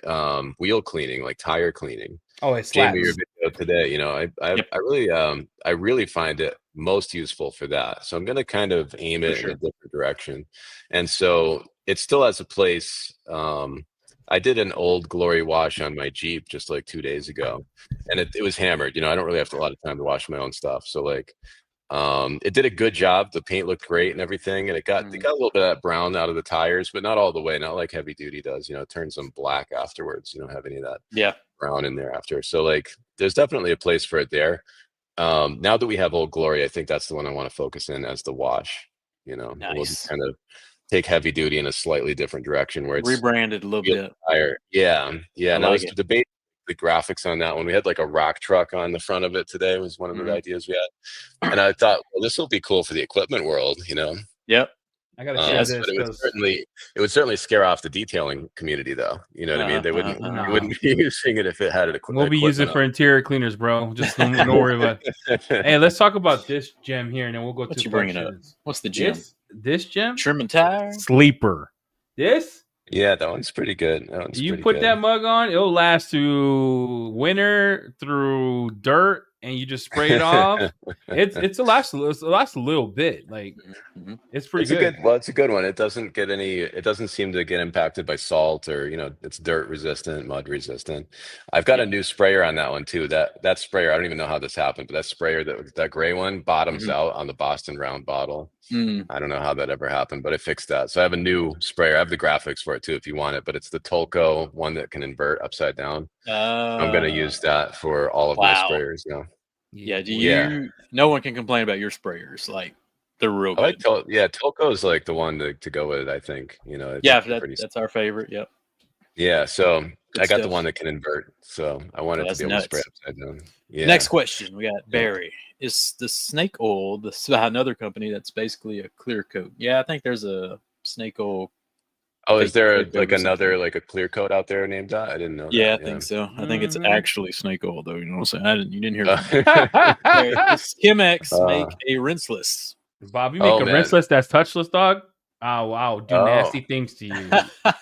wheel cleaning, like tire cleaning. Oh, it's Jamie, your video today, you know, I really find it most useful for that. So I'm gonna kind of aim it in a different direction, and so it still has a place. I did an Old Glory wash on my Jeep just like 2 days ago, and it was hammered. You know, I don't really have a lot of time to wash my own stuff. So like, it did a good job. The paint looked great and everything. And it got a little bit of that brown out of the tires, but not all the way, not like heavy duty does, you know, it turns them black afterwards. You don't have any of that brown in there after. So like, there's definitely a place for it there. Now that we have Old Glory, I think that's the one I want to focus in as the wash, you know. Nice. We'll just kind of take heavy duty in a slightly different direction where it's rebranded a little bit higher. Yeah. And I was debating the graphics on that one. We had like a rock truck on the front of it today, was one of the ideas we had. And I thought, well, this will be cool for the equipment world, you know. Yep. I gotta share this. But it would certainly scare off the detailing community, though. You know what I mean? They wouldn't be using it if it had an equipment. We'll be using it for interior cleaners, bro. Just don't worry about it. Hey, let's talk about this gem here, and then we'll go to bringing up. What's the gem? This gem? Trim and tire? Sleeper. This? Yeah, that one's pretty good. You put that mug on, it'll last through winter, through dirt, and you just spray it off. It's a last a little bit. Like it's pretty good. It's a good one. It doesn't seem to get impacted by salt or, you know, it's dirt resistant, mud resistant. I've got a new sprayer on that one too. That sprayer, I don't even know how this happened, but that sprayer, that gray one bottoms out on the Boston Round bottle. I don't know how that ever happened, but I fixed that. So I have a new sprayer. I have the graphics for it too if you want it, but it's the Tolco one that can invert upside down. I'm going to use that for all of my sprayers now. Yeah. No one can complain about your sprayers. Like they're real good. Tolco is like the one to go with, I think. You know, that's our favorite. Yep. Yeah. So I got the one that can invert. So I wanted to be able to spray upside down. Yeah. Next question. We got Barry. Is the snake oil another company that's basically a clear coat? Yeah, I think there's a snake oil. Oh, is there another like a clear coat out there named that? I didn't know. Yeah, I think so. I think it's actually snake oil though. You know what I'm saying? You didn't hear that. Does Chem-X make a rinseless? Bob, you make a rinseless that's touchless, dog? Oh wow, do nasty things to you.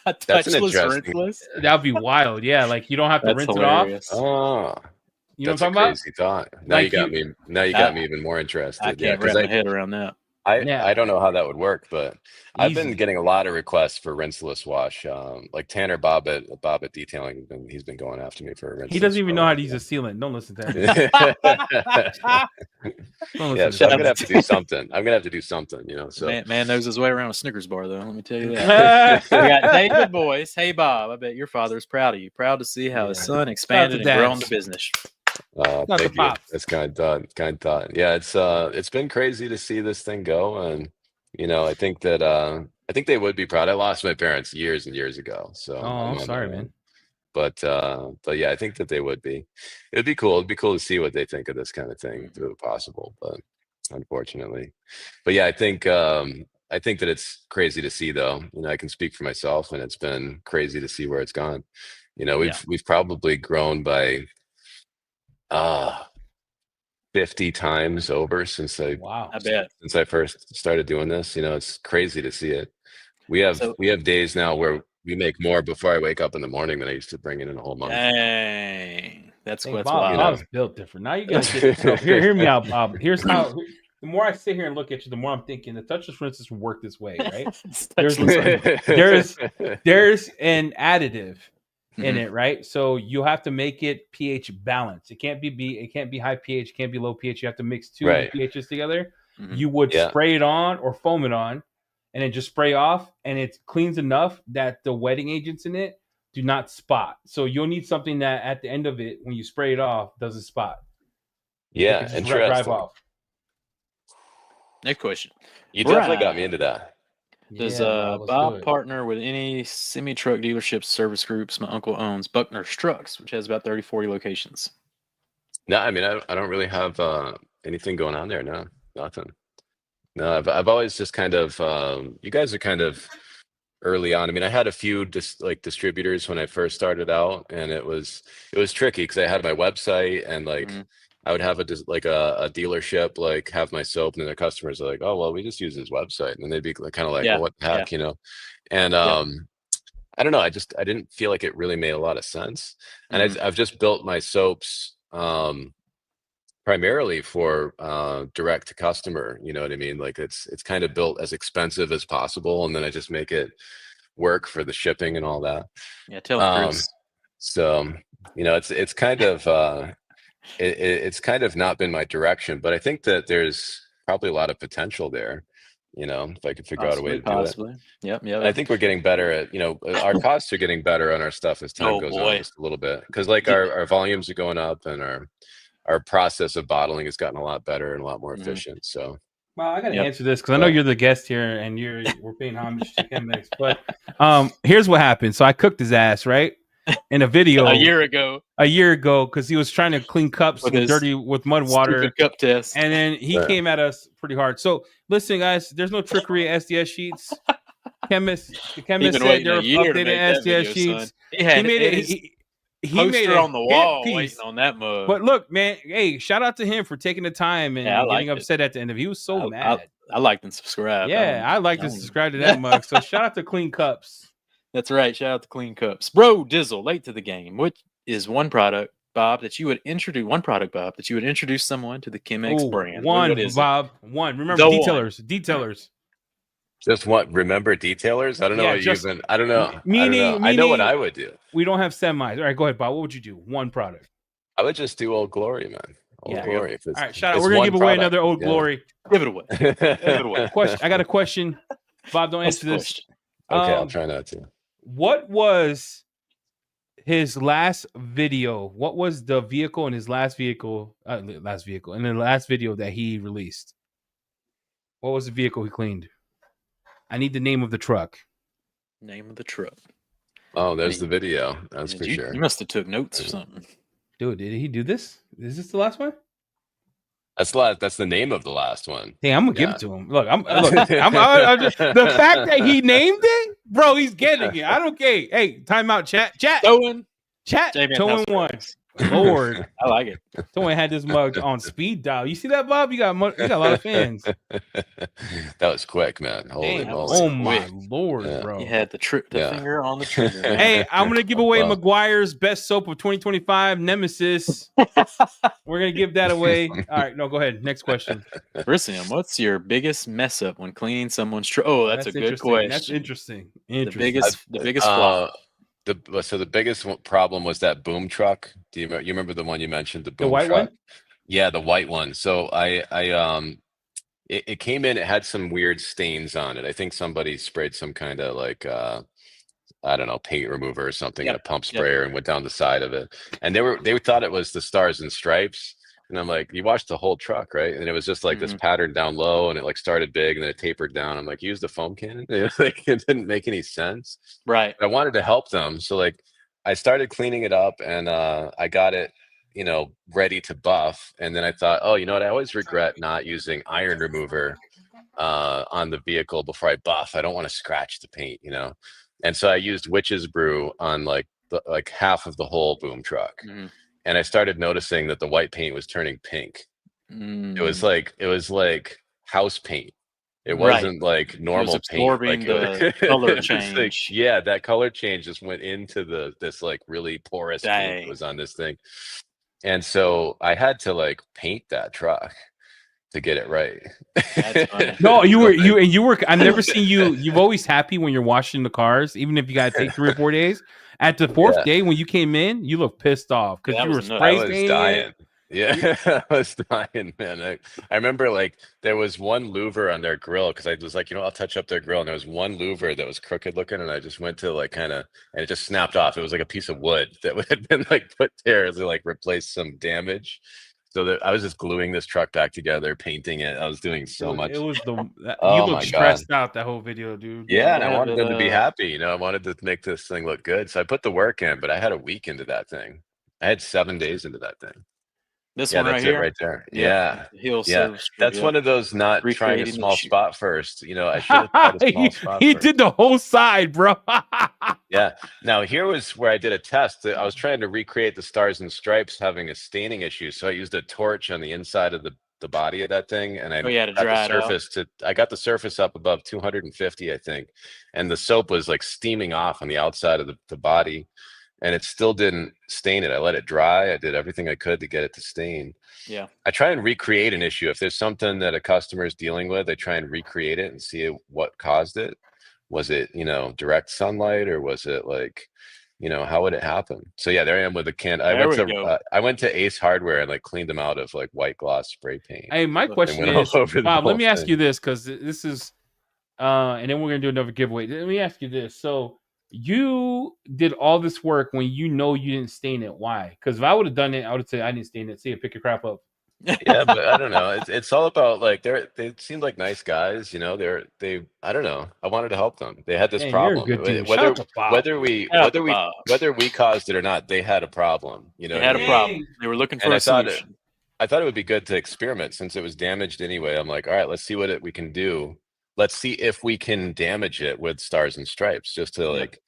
Touchless rinseless? That'd be wild. Yeah, like you don't have to rinse hilarious. It off. Oh. You know what I'm talking crazy about? Thought. Now like you got me even more interested. I can't wrap my head around that. I don't know how that would work, but I've been getting a lot of requests for rinseless wash. Like Tanner Bobbitt Detailing, he's been going after me for a rinseless. He doesn't even know how to use a sealant. Don't listen to him. So I'm gonna have to do something. You know. So man knows his way around a Snickers bar, though. Let me tell you that. We got David Boyce. Hey Bob, I bet your father's proud of you. Proud to see how his son expanded and grown the business. Not the Thank you. pops. That's kind of done. Yeah, it's been crazy to see this thing go, and I think they would be proud. I lost my parents years and years ago, so Oh, I'm sorry, man. But yeah, I think that they would be. It'd be cool. It'd be cool to see what they think of this kind of thing, if it were possible. But unfortunately, but yeah, I think that it's crazy to see, though. I can speak for myself, and it's been crazy to see where it's gone. We've probably grown by 50 times over since I first started doing this. It's crazy to see it. We have days now where we make more before I wake up in the morning than I used to bring in a whole month. Dang, that's Bob, wild. Bob's built different. Now you guys hear me out, Bob. Here's how. The more I sit here and look at you, the more I'm thinking the touchless, for instance, work this way, right? there's an additive in it, right? So you have to make it pH balanced. It can't be high pH, it can't be low pH. You have to mix two pHs together. You would spray it on or foam it on, and then just spray off, and it cleans enough that the wetting agents in it do not spot. So you'll need something that at the end of it, when you spray it off, doesn't spot. Yeah, interesting. Drive off. Next question. You definitely got me into that. Does Bob partner with any semi-truck dealerships, service groups? My uncle owns Buckner's Trucks, which has about 30-40 locations. No, I mean, I don't really have anything going on there. No, nothing. No, I've always just kind of, you guys are kind of early on. I mean, I had a few distributors when I first started out, and it was tricky because I had my website, and I would have a dealership have my soap, and then their customers are like, "Oh, well, we just use his website," and they'd be kind of like, "Well, what the heck," And I don't know. I didn't feel like it really made a lot of sense, and I've just built my soaps primarily for direct to customer. You know what I mean? Like it's kind of built as expensive as possible, and then I just make it work for the shipping and all that. Yeah, tell them, Chris. So it's kind of. It's kind of not been my direction, but I think that there's probably a lot of potential there, if I could figure out a way to do it. Yep. I think we're getting better at, our costs are getting better on our stuff as time goes on just a little bit, because our volumes are going up, and our process of bottling has gotten a lot better and a lot more efficient. So, well, I got to answer this because I know you're the guest here, and we're paying homage to Chem-X. But here's what happened. So I cooked his ass, right? In a video a year ago, because he was trying to clean cups with mud water cup test, and then he came at us pretty hard. So listen, guys, there's no trickery at SDS sheets. The chemist said there were updated SDS sheets. He made it. He made it on the wall waiting on that mug. But look, man, hey, shout out to him for taking the time and getting upset at the end of it. He was so mad. I liked and subscribe. Yeah, I liked and subscribe to that mug. So shout out to Clean Cups. That's right. Shout out to Clean Cups. Bro Dizzle, late to the game. What is one product, Bob, that you would introduce someone to the Chem-X brand? One. Remember detailers. Just what? Remember detailers? I don't know I don't know. Meaning, I know what I would do. We don't have semis. All right, go ahead, Bob. What would you do? One product. I would just do Old Glory, man. Old Glory. All right, shout out. We're gonna give away another Old Glory. Give it away. Question. I got a question. Bob, don't answer this. Okay, I'll try not to. What was his last video? What was the vehicle in his last vehicle? In the last video that he released? What was the vehicle he cleaned? I need the name of the truck. Name of the truck. Oh, there's the video. That's for sure. You must have took notes or something. Dude, did he do this? Is this the last one? That's the name of the last one. Hey, I'm gonna give it to him. Look, I'm just, the fact that he named it, bro, he's getting it. I don't care. Hey, time out, chat. Towing one. Lord, I like it. Someone had this mug on speed dial. You see that, Bob? You got a lot of fans. That was quick, man. Holy moly. Oh my Lord, bro! You had the finger on the trigger. Hey, I'm gonna give away McGuire's best soap of 2025, Nemesis. We're gonna give that away. All right, no, go ahead. Next question. Christian, what's your biggest mess up when cleaning someone's truck? Oh, that's a good question. That's interesting. The biggest flaw. So the biggest problem was that boom truck. Do you remember the one you mentioned? The boom white truck? One? Yeah, the white one. So it came in. It had some weird stains on it. I think somebody sprayed some kind of I don't know, paint remover or something in a pump sprayer and went down the side of it. And they thought it was the Stars and Stripes. And I'm like, you watched the whole truck, right? And it was just like this pattern down low, and it like started big and then it tapered down. I'm like, use the foam cannon. Like, it didn't make any sense. Right. I wanted to help them. So like I started cleaning it up, and I got it, you know, ready to buff. And then I thought, oh, you know what? I always regret not using iron remover on the vehicle before I buff. I don't want to scratch the paint, you know? And so I used witch's brew on like half of the whole boom truck. And I started noticing that the white paint was turning pink. It was like house paint. It wasn't like normal paint. Like, the color change. Like, yeah, that color change just went into this like really porous paint that was on this thing. And so I had to like paint that truck to get it right. That's funny. No, you were. I've never seen you. You've always happy when you're washing the cars, even if you got to take 3 or 4 days. At the 4th day, when you came in, you looked pissed off because you were spray painting. Dying. Yeah, I was dying, man. I remember like there was one louver on their grill because I was like, you know, I'll touch up their grill, and there was one louver that was crooked looking, and I just went to like and it just snapped off. It was like a piece of wood that had been like put there to like replace some damage. So that I was just gluing this truck back together, painting it. I was doing so much. It was you looked stressed out that whole video, dude. Yeah, and I wanted them to be happy. You know, I wanted to make this thing look good. So I put the work in, but I had a week into that thing. I had 7 days into that thing. This one right here, right there. Yeah. So that's one of those not trying a small spot first. You know, I should have tried a small spot He first. did the whole side, bro. Yeah. Now here was where I did a test. I was trying to recreate the Stars and Stripes having a staining issue. So I used a torch on the inside of the body of that thing, and I got the surface up above 250, I think, and the soap was like steaming off on the outside of the body. And it still didn't stain it. I let it dry. I did everything I could to get it to stain. Yeah. I try and recreate an issue. If there's something that a customer is dealing with, I try and recreate it and see what caused it. Was it, you know, direct sunlight, or was it like, you know, how would it happen? So yeah, there I am with a can. I went to Ace Hardware and like cleaned them out of like white gloss spray paint. Hey, my question is, Bob, let me ask you this, because this is, and then we're gonna do another giveaway. Let me ask you this. So you did all this work when you know you didn't stain it. Why? Because if I would have done it, I would have said I didn't stain it. See it, pick your crap up. Yeah, but I don't know. It's all about like they seemed like nice guys, you know. I don't know. I wanted to help them. They had this problem. Whether we caused it or not, they had a problem. You know, they had a problem. They were looking for a solution. I thought it would be good to experiment since it was damaged anyway. I'm like, all right, let's see what we can do. Let's see if we can damage it with Stars and Stripes, just to like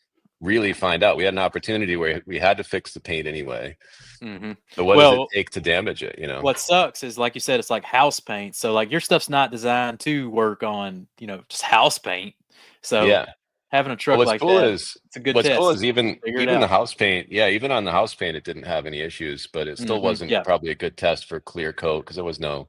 really find out. We had an opportunity where we had to fix the paint anyway. But what does it take to damage it? You know, what sucks is, like you said, it's like house paint. So like your stuff's not designed to work on, you know, just house paint. So having a truck like that, it's a good test. What's cool is even the house paint. Yeah, even on the house paint, it didn't have any issues, but it still wasn't probably a good test for clear coat because there was no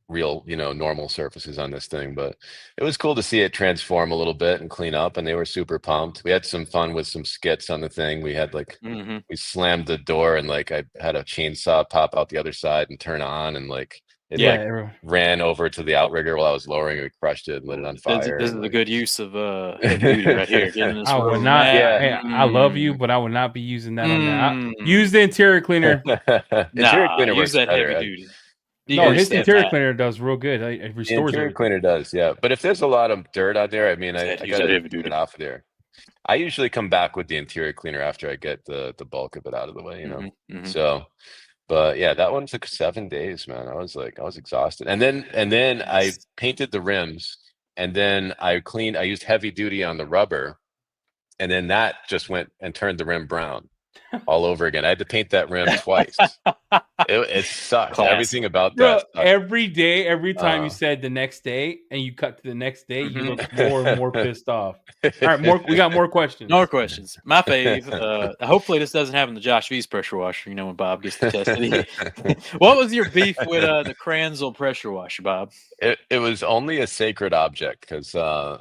real, you know, normal surfaces on this thing. But it was cool to see it transform a little bit and clean up, and they were super pumped. We had some fun with some skits on the thing. We had like we slammed the door, and like I had a chainsaw pop out the other side and turn on, and like it ran over to the outrigger while I was lowering. We crushed it and lit it on fire. This is a good use of beauty right here. I would not. I love you, but I would not be using that on that. Use the interior cleaner. Interior cleaner use that heavy duty. No, his interior cleaner does real good. It restores interior cleaner does, yeah. But if there's a lot of dirt out there, I mean, I gotta get it off of there. I usually come back with the interior cleaner after I get the bulk of it out of the way, you know. So, but yeah, that one took 7 days, man. I was exhausted, and then I painted the rims, and then I used heavy duty on the rubber, and then that just went and turned the rim brown all over again. I had to paint that rim twice. It sucked. Classic. Everything about that. Every day, every time you said the next day and you cut to the next day, you look more and more pissed off. All right, we got more questions. More questions. My fave. Hopefully this doesn't happen to Josh V's pressure washer, you know, when Bob gets to test it. What was your beef with the Kranzel pressure washer, Bob? It was only a sacred object because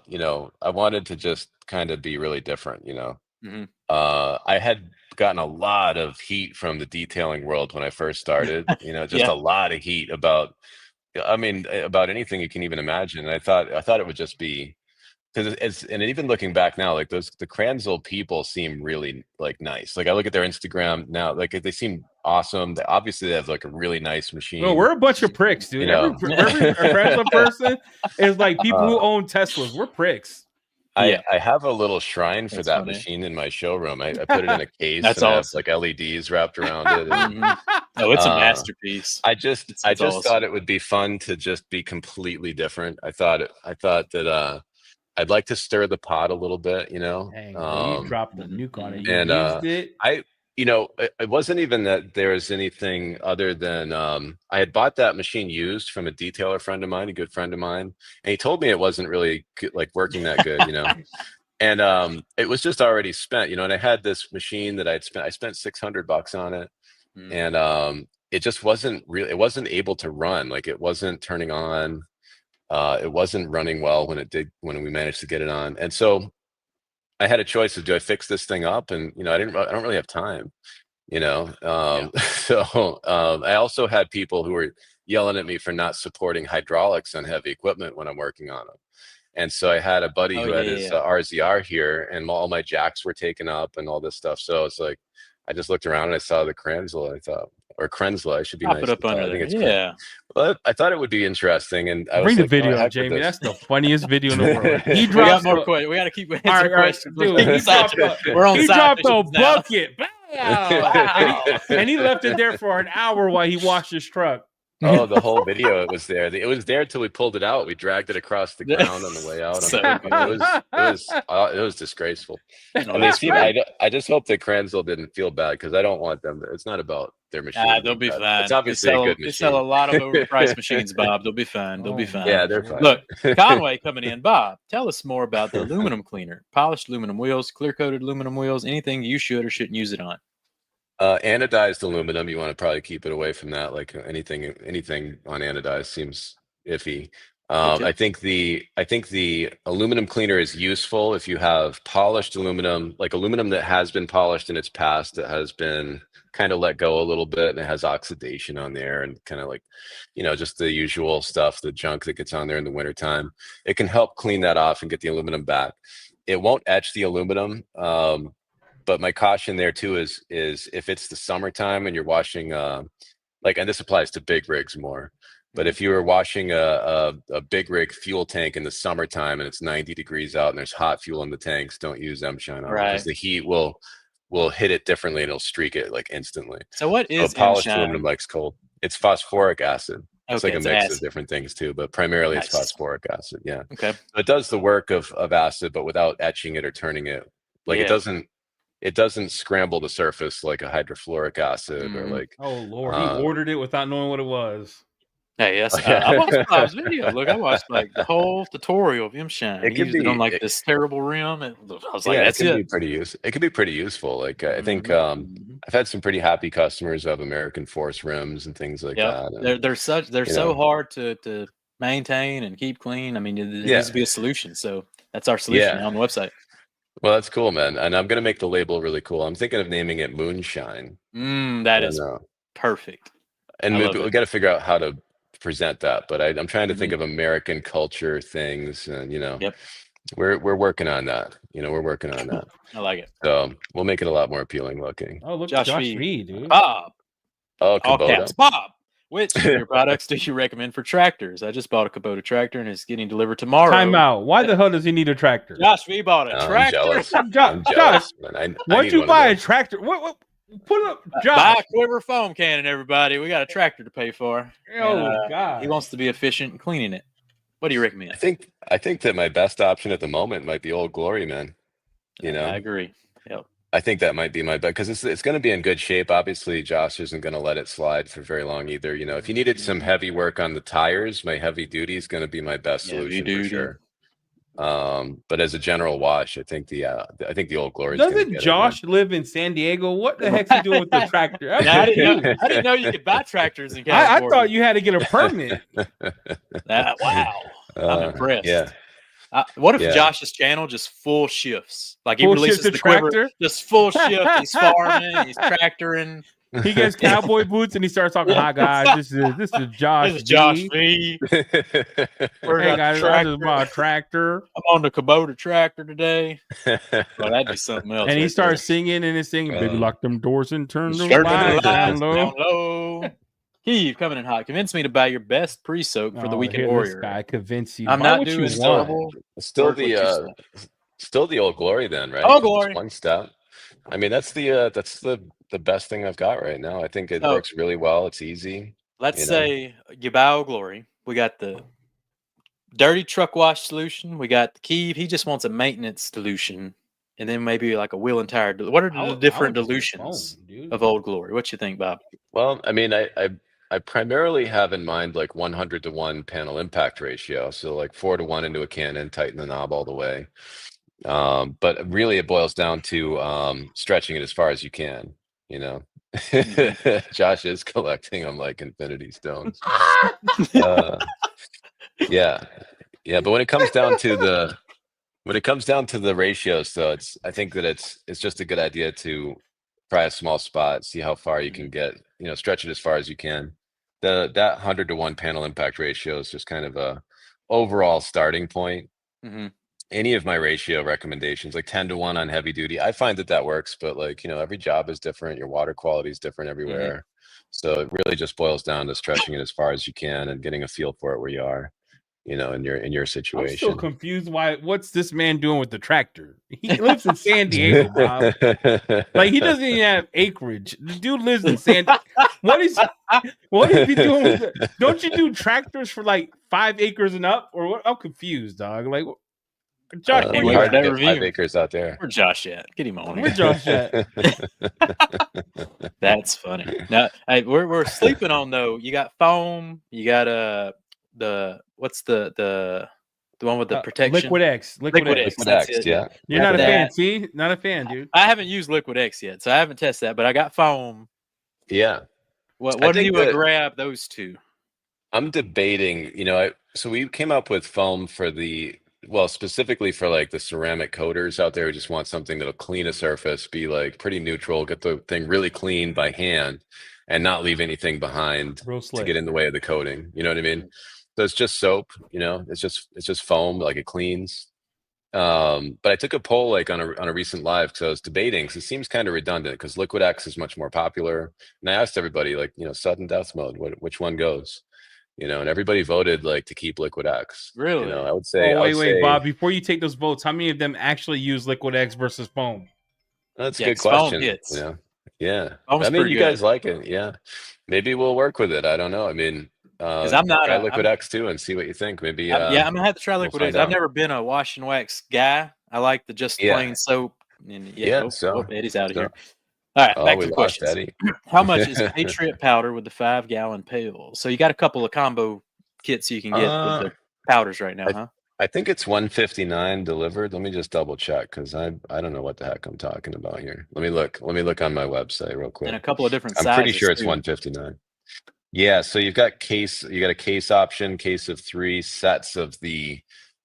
you know, I wanted to just kind of be really different, you know. I had gotten a lot of heat from the detailing world when I first started, you know, just a lot of heat about anything you can even imagine. And I thought it would just be because and even looking back now, like the Kranzel people seem really like nice. Like I look at their Instagram now, like they seem awesome. Obviously they have like a really nice machine. Well, we're a bunch of pricks, dude. Every Kranzel person is like people who own Teslas. We're pricks. I have a little shrine for that machine in my showroom. I put it in a case. That's and awesome. I have like LEDs wrapped around it. And, oh, it's a masterpiece. I just awesome. Thought it would be fun to just be completely different. I thought that I'd like to stir the pot a little bit, you know. Dang, you dropped the nuke on it. You and used it. It wasn't even that there was anything other than I had bought that machine used from a detailer friend of mine, a good friend of mine, and he told me it wasn't really good, like working that good, you know. And it was just already spent, you know. And I had this machine that I spent $600 on it, and it just wasn't really, it wasn't able to run, like it wasn't turning on. It wasn't running well when we managed to get it on. And so I had a choice of, do I fix this thing up? And, you know, I don't really have time, you know? So I also had people who were yelling at me for not supporting hydraulics on heavy equipment when I'm working on them. And so I had a buddy who had his RZR here, and all my jacks were taken up and all this stuff. So it's like, I just looked around and I saw the Kranzel. I thought, or Kranzel, I should be nice. Put up under there. Well, I thought it would be interesting, and I bring the video out, Jamie. That's the funniest video in the world. He dropped more questions. We got to keep answering questions. Dude, he dropped a bucket, and he left it there for an hour while he washed his truck. Oh, the whole video, it was there. It was there till we pulled it out. We dragged it across the ground on the way out. It was disgraceful. I just hope that Kranzel didn't feel bad, because I don't want them. It's not about their machine. They'll be fine. It's obviously a good machine. They sell a lot of overpriced machines, Bob. They'll be fine. They'll be fine. Yeah, they're fine. Look, Conway coming in. Bob, tell us more about the aluminum cleaner. Polished aluminum wheels, clear-coated aluminum wheels, anything you should or shouldn't use it on. Anodized aluminum, you want to probably keep it away from that. Like anything on anodized seems iffy. I think the aluminum cleaner is useful if you have polished aluminum, like aluminum that has been polished in its past, that has been kind of let go a little bit, and it has oxidation on there, and kind of like, you know, just the usual stuff, the junk that gets on there in the wintertime. It can help clean that off and get the aluminum back. It won't etch the aluminum. But my caution there too is if it's the summertime and you're washing, and this applies to big rigs more, but if you were washing a big rig fuel tank in the summertime and it's 90 degrees out and there's hot fuel in the tanks, don't use M-Shine on it, because the heat will hit it differently and it'll streak it like instantly. So what is polished M-Shine? aluminum likes cold. It's phosphoric acid. It's like a mix of different things too, but primarily it's phosphoric acid. Yeah. Okay. So it does the work of acid, but without etching it or turning it. Like it doesn't scramble the surface like a hydrofluoric acid or like. Oh Lord, he ordered it without knowing what it was. Hey, yes, I watched Bob's video. Look, I watched like the whole tutorial of M-Shine. He used it on like this terrible rim, and I was like, "That's it." It could be pretty useful. Like I think I've had some pretty happy customers who have American Force rims and things like that. And, they're so hard to maintain and keep clean. I mean, it needs to be a solution. So that's our solution on the website. Well, that's cool, man. And I'm going to make the label really cool. I'm thinking of naming it Moonshine. That is perfect. And we got to figure out how to present that. But I'm trying to think of American culture things. And, you know, we're working on that. You know, we're working on that. I like it. So we'll make it a lot more appealing looking. Oh, look at Josh Reed, dude. Bob. Oh, Kubota. Bob. Which of your products do you recommend for tractors? I just bought a Kubota tractor and it's getting delivered tomorrow. Time out. Why the hell does he need a tractor? Josh, we bought a tractor. I'm jealous, man. Why'd you buy a tractor? What? Put up, Josh. Buy a Quiver foam cannon, everybody. We got a tractor to pay for. God. He wants to be efficient in cleaning it. What do you recommend? I think that my best option at the moment might be Old Glory, man. You know, I agree. Yep. I think that might be my bet, because it's going to be in good shape. Obviously, Josh isn't going to let it slide for very long either. You know, if you needed some heavy work on the tires, my heavy duty is going to be my best solution for sure. But as a general wash, I think the Old Glory. Doesn't Josh live in San Diego? What the heck's he doing with the tractor? I didn't know you could buy tractors in California. I thought you had to get a permit. Wow, I'm impressed. Yeah. What if Josh's channel just full shifts? Like he releases the Quiver, just full shift. He's farming, he's tractoring. He gets cowboy boots and he starts talking. Hi guys, this is Josh. This is Josh V. Hey guys, I just bought a tractor. I'm on the Kubota tractor today. Well, that'd be something else. And he starts singing and he's singing, "Baby, lock them doors and turn the lights down low." Heave coming in hot. Convince me to buy your best pre-soak for the Weekend Warrior. This guy convince you. I'm not doing still the Old Glory then, right? Old Glory. One step. I mean, that's the best thing I've got right now. I think it works really well. It's easy. Let's say you buy Old Glory. We got the dirty truck wash solution. We got the Keeve. He just wants a maintenance solution, and then maybe like a wheel and tire. What are the different dilutions of Old Glory? What you think, Bob? Well, I mean, I primarily have in mind like 100-to-1 panel impact ratio. So like 4-to-1 into a cannon, tighten the knob all the way. But really it boils down to stretching it as far as you can, you know. Josh is collecting them like infinity stones. Yeah. But when it comes down to the ratios, though, I think that it's just a good idea to try a small spot, see how far you can get, you know, stretch it as far as you can. That 100-to-1 panel impact ratio is just kind of a overall starting point. Any of my ratio recommendations, like 10-to-1 on heavy duty, I find that works, but like, you know, every job is different. Your water quality is different everywhere. So it really just boils down to stretching it as far as you can and getting a feel for it where you are, you know, in your situation. I'm still confused. What's this man doing with the tractor? He lives in San Diego, Bob. Like, he doesn't even have acreage. The dude lives in San Diego. What is he doing with it? Don't you do tractors for like 5 acres and up? Or what? I'm confused, dog. Like, Josh, we hard to get 5 acres out there. Where's Josh at? Get him on. Where's Josh at? That's funny. Now, hey, we're sleeping on though. You got foam. You got what's the one with the protection? Liquid X. Liquid X. Yeah. You're not a fan. See, not a fan, dude. I haven't used Liquid X yet, so I haven't tested that. But I got foam. Yeah. What do you grab those two? I'm debating. You know, so we came up with foam for specifically for like the ceramic coaters out there who just want something that'll clean a surface, be like pretty neutral, get the thing really clean by hand, and not leave anything behind to get in the way of the coating. You know what I mean? So it's just soap, you know, it's just foam, like it cleans. But I took a poll like on a recent live because I was debating, because it seems kind of redundant because Liquid X is much more popular. And I asked everybody, like, you know, sudden death mode, which one goes? You know, and everybody voted like to keep Liquid X. Really? You know, I would say. Wait, Bob. Before you take those votes, how many of them actually use Liquid X versus foam? That's a good question. You know? Yeah. I mean, you guys like it. Yeah. Maybe we'll work with it. I don't know. I mean, because I'm not try Liquid X too and see what you think. Maybe. I'm gonna have to try Liquid X. I've never been a wash and wax guy. I like the just plain soap. And Eddie's out of here. All right, back to the questions. How much is Patriot powder with the 5-gallon pail? So you got a couple of combo kits you can get with the powders right now, huh? I think it's $159 delivered. Let me just double check because I don't know what the heck I'm talking about here. Let me look on my website real quick. And a couple of different sizes. I'm pretty sure it's $159. Yeah, so you got a case option, case of 3 sets of the,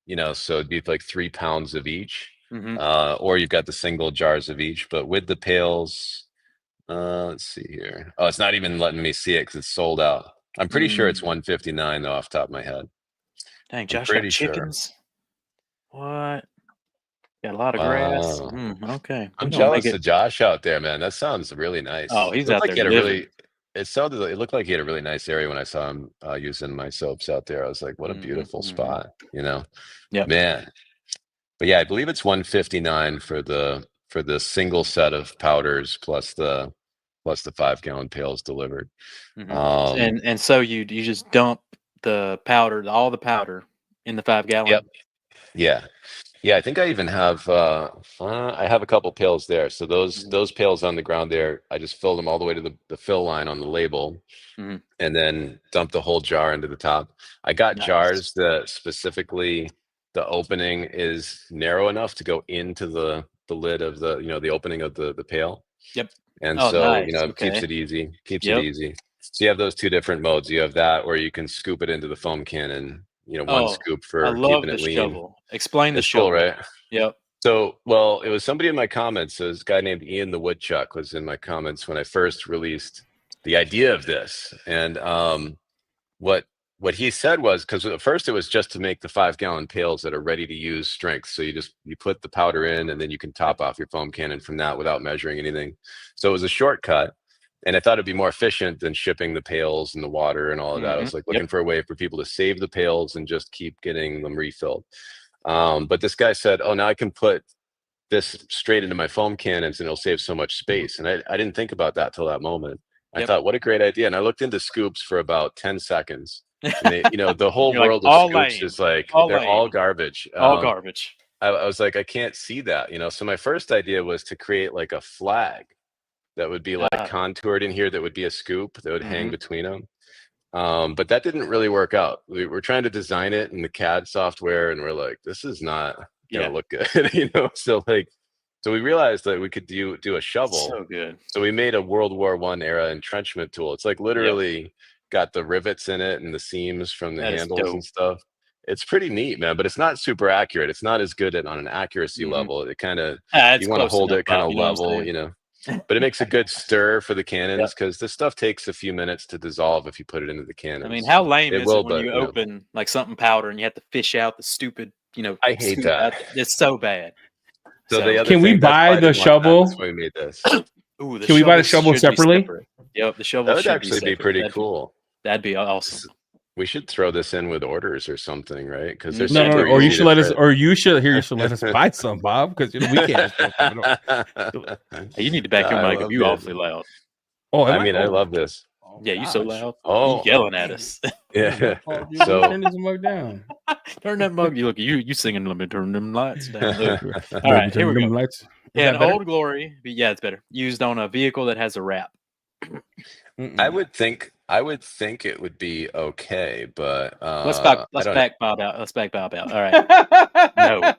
you know, so it'd be like 3 pounds of each. Or you've got the single jars of each, but with the pails, let's see here. Oh, it's not even letting me see it because it's sold out. I'm pretty sure it's $159 though, off the top of my head. Dang, Josh got chickens. Sure. What? Got a lot of grass. Okay. I'm jealous of Josh out there, man. That sounds really nice. Oh, he's out there. It looked like he had a really nice area when I saw him using my soaps out there. I was like, what a beautiful spot, you know? Yeah, man. But yeah, I believe it's $159 for the single set of powders plus the 5-gallon pails delivered. And so you just dump the powder, all the powder in the 5-gallon. Yep. Yeah. I think I even have I have a couple pails there. So those pails on the ground there, I just filled them all the way to the fill line on the label, and then dumped the whole jar into the top. I got jars that specifically the opening is narrow enough to go into the lid of the, you know, the opening of the pail. Yep. And you know, it keeps it easy. It easy. So you have those 2 different modes. You have that, or you can scoop it into the foam cannon. You know, 1 scoop for keeping it lean. Shovel. Explain the shovel, right? Yep. So, well, it was somebody in my comments. So this guy named Ian the Woodchuck was in my comments when I first released the idea of this. And what he said was, because at first it was just to make the 5-gallon pails that are ready to use strength. So you put the powder in, and then you can top off your foam cannon from that without measuring anything. So it was a shortcut. And I thought it'd be more efficient than shipping the pails and the water and all of that. I was like looking for a way for people to save the pails and just keep getting them refilled. But this guy said, oh, now I can put this straight into my foam cannons and it'll save so much space. And I didn't think about that till that moment. I thought, what a great idea. And I looked into scoops for about 10 seconds. And they, the whole world of scoops is like, they're all garbage. All garbage. I was like, I can't see that, So my first idea was to create like a flag that would be like contoured in here, that would be a scoop that would hang between them. But that didn't really work out. We were trying to design it in the CAD software, and we're like, this is not gonna look good, So we realized that we could do a shovel. So good. So we made a World War I era entrenchment tool. It's like literally got the rivets in it and the seams from the handles and stuff. It's pretty neat, man, but it's not super accurate. It's not as good on an accuracy level. It kind of, you want to hold it kind of level, But it makes a good stir for the cannons, because this stuff takes a few minutes to dissolve if you put it into the cannons. I mean, how lame is it when you open like something powder and you have to fish out the stupid, I hate that. It's so bad. So can we buy the shovel? That's why we made this. Ooh, can we buy the shovel separately? Yep, the shovel. That would actually be pretty cool. That'd be awesome. We should throw this in with orders or something, right? Because there's or you should let us, or you should let us buy some, Bob, because we can't. Hey, you need to back your mic up. You awfully loud. Oh, I mean, I love this. Yeah, you so loud. Oh, you yelling at us. Yeah. So turn this mug down. Turn that mug. You look. You singing. Let me turn them lights down. All right, here we go. Lights. Yeah, an Old Glory. Yeah, it's better. Used on a vehicle that has a wrap. I would think it would be okay, but let's back Bob out. Let's back Bob out. All right. No.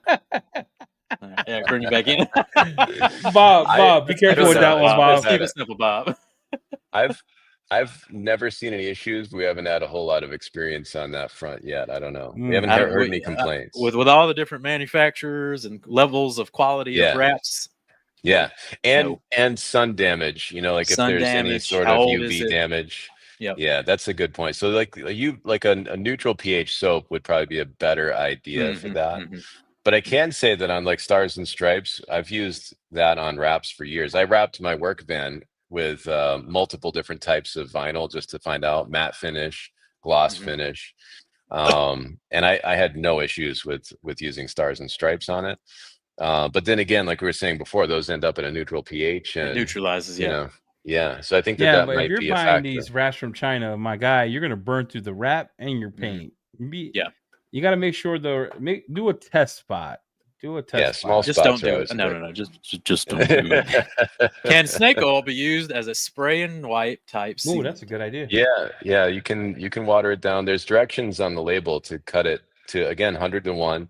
Right, yeah, bring you back in. Bob, be careful with that one, Bob. Keep it simple, Bob. I've never seen any issues. We haven't had a whole lot of experience on that front yet. I don't know. We haven't heard any complaints. With all the different manufacturers and levels of quality of wraps. Yeah. And sun damage, like if there's any sort of UV damage. Yeah, that's a good point. So like a neutral pH soap would probably be a better idea for that. But I can say that on like Stars and Stripes, I've used that on wraps for years. I wrapped my work van with multiple different types of vinyl just to find out matte finish, gloss finish. And I had no issues with using Stars and Stripes on it. But then again, like we were saying before, those end up at a neutral pH, and it neutralizes. Yeah. So I think that might be a factor. If you're buying these wraps from China, my guy, you're gonna burn through the wrap and your paint. You got to make sure do a test spot. Do a test. Yeah, small just spots. Don't do it. No. Just don't do it. Can snake oil be used as a spray and wipe type? Ooh, that's a good idea. Yeah. You can water it down. There's directions on the label to cut it to 100 to 1.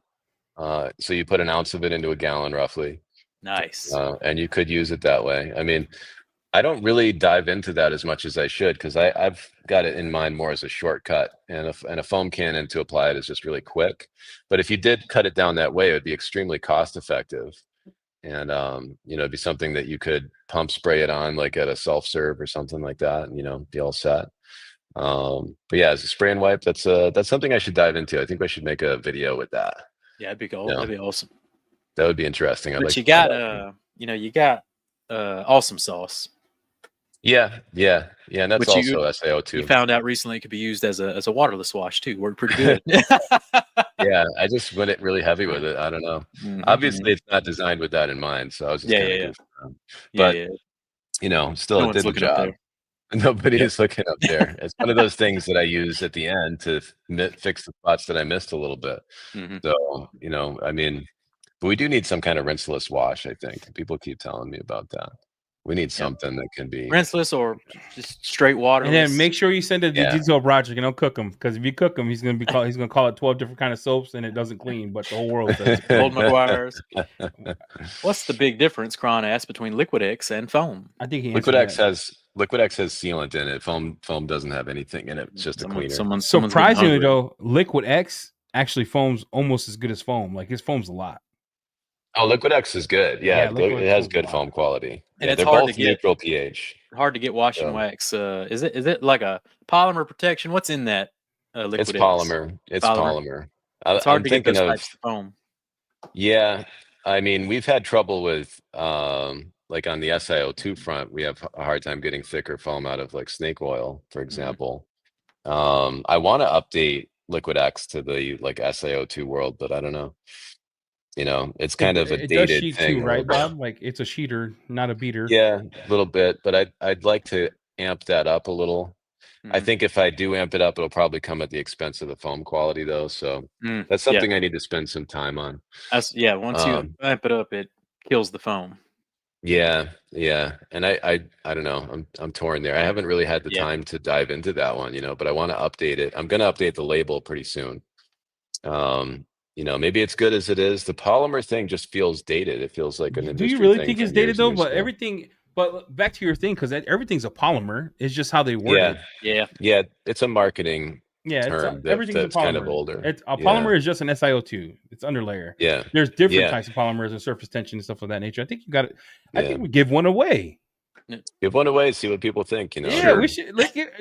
So you put an ounce of it into a gallon roughly. Nice. And you could use it that way. I mean, I don't really dive into that as much as I should, because I've got it in mind more as a shortcut, and a foam cannon to apply it is just really quick. But if you did cut it down that way, it would be extremely cost effective. And, it'd be something that you could pump spray it on like at a self-serve or something like that, and, be all set. But yeah, as a spray and wipe, that's something I should dive into. I think I should make a video with that. Yeah, that'd be cool. That'd be awesome. That would be interesting. But you got awesome sauce. Yeah, and that's also SAO2. You found out recently it could be used as a waterless wash too. Worked pretty good. Yeah, I just went really heavy with it. I don't know. Obviously, it's not designed with that in mind, so I was just But still, it did the job. Nobody is looking up there. It's one of those things that I use at the end to fix the spots that I missed a little bit. So I mean, but we do need some kind of rinseless wash. I think people keep telling me about that. We need something that can be rinseless or just straight water. And then make sure you send it to detailed Roger. Don't cook them, because if you cook them, he's gonna call it 12 different kind of soaps, and it doesn't clean. But the whole world does. Old McGuire's. What's the big difference, Kron asked, between Liquid X and foam? I think Liquid X has sealant in it. Foam doesn't have anything in it. It's just a cleaner. Surprisingly though, Liquid X actually foams almost as good as foam. Like his foam's a lot. Oh, Liquid X is good. Yeah, it has good foam quality. And yeah, it's they're hard both to get neutral pH. Hard to get wash and wax. Is it like a polymer protection? What's in that Liquid It's X? polymer. It's polymer. It's hard I'm to get thinking those of types of foam. Yeah, I mean, we've had trouble with like on the SiO2 front, we have a hard time getting thicker foam out of like snake oil, for example. I want to update Liquid X to the like SiO2 world, but I don't know. You know, it's kind of a It does dated sheet thing. too, right, Bob? Like it's a sheeter, not a beater. Yeah, a little bit, but I'd like to amp that up a little. I think if I do amp it up, it'll probably come at the expense of the foam quality, though. So that's something I need to spend some time on. Once you amp it up, it kills the foam. Yeah, and I don't know. I'm torn there. I haven't really had the time to dive into that one, but I want to update it. I'm gonna update the label pretty soon. Maybe it's good as it is. The polymer thing just feels dated. It feels like an industry. Do you really thing think it's from dated years though? ago. But back to your thing, because everything's a polymer. It's just how they word it. Yeah. It's a marketing term everything's that's a polymer. kind of older. A polymer is just an SiO2. It's underlayer. Yeah. There's different types of polymers and surface tension and stuff of that nature. I think you got it. I think we give one away. Give one away. See what people think. Yeah, we should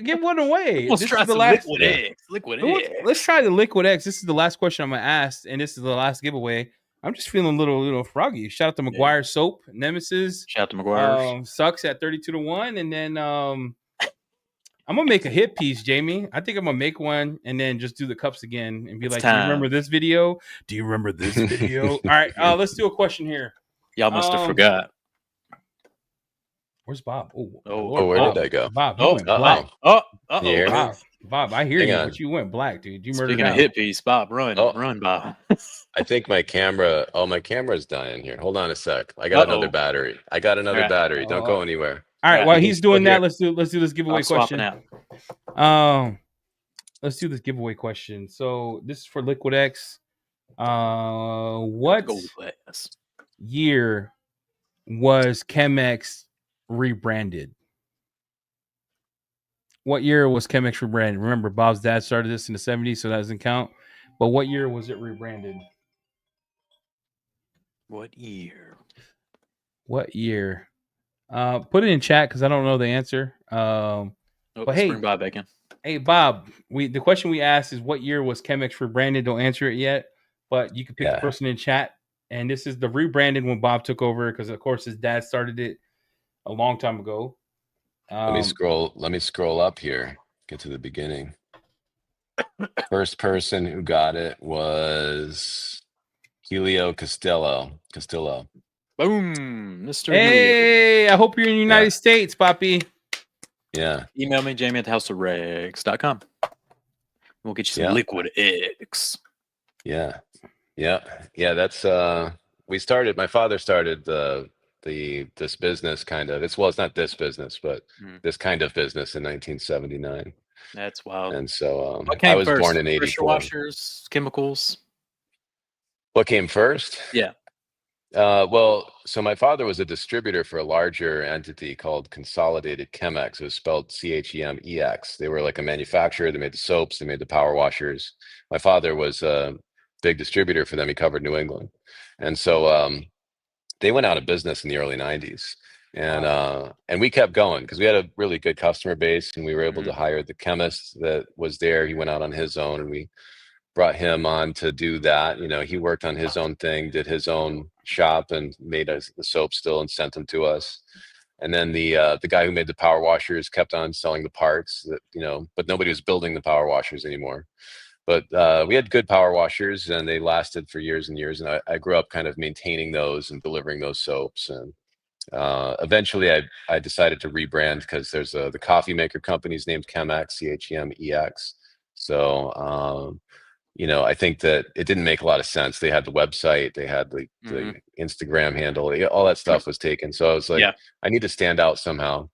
give one away. Let's try some Liquid X. Liquid X. Let's try the Liquid X. This is the last question I'm gonna ask, and this is the last giveaway. I'm just feeling a little froggy. Shout out to McGuire Soap, Nemesis. Shout out to McGuire. Sucks at 32-1, and then I'm gonna make a hit piece, Jamie. I think I'm gonna make one and then just do the cups again and be like, "Do you remember this video? Do you remember this video?" All right, let's do a question here. Y'all must have forgot. Where's Bob? Where did I go? Bob, you went black. Bob, I hear you, but you went black, dude. You murdered. Speaking of hit piece, Bob, run, Bob. I think my camera's dying here. Hold on a sec. I got another battery. Battery. Don't go anywhere. All right, while he's doing that, let's do this giveaway question. Let's do this giveaway question. So this is for Liquid X. What year was Chem-X rebranded? What year was Chem-X rebranded? Remember, Bob's dad started this in the 70s, so that doesn't count. But what year was it rebranded? What year? Put it in chat because I don't know the answer. But hey, bring Bob back in. Hey, Bob, the question we asked is what year was Chem-X rebranded? Don't answer it yet, but you can pick the person in chat. And this is the rebranded when Bob took over because, of course, his dad started it a long time ago. Let me scroll up here. Get to the beginning. First person who got it was Helio Castillo. Boom, Mr. Hey, I hope you're in the United States, Papi. Yeah. Email me, jamie@thehouseofregs.com. We'll get you some Liquid X. Yeah. That's my father started this business kind of. It's not this business, but this kind of business in 1979. That's wild. And so I was born in 84. Pressure washers, chemicals. What came first? Yeah. So my father was a distributor for a larger entity called Consolidated Chem-X. It was spelled Chemex. They were like a manufacturer. They made the soaps. They made the power washers. My father was a big distributor for them. He covered New England. And so they went out of business in the early 90s. And we kept going because we had a really good customer base and we were able to hire the chemist that was there. He went out on his own and we brought him on to do that. He worked on his own thing, did his own shop and made us the soap still and sent them to us. And then the guy who made the power washers kept on selling the parts but nobody was building the power washers anymore. But we had good power washers and they lasted for years and years. And I grew up kind of maintaining those and delivering those soaps. And eventually I decided to rebrand because there's the coffee maker company's named Chem-X, Chemex. So, I think that it didn't make a lot of sense. They had the website, they had the Instagram handle, all that stuff was taken. So I was like, I need to stand out somehow.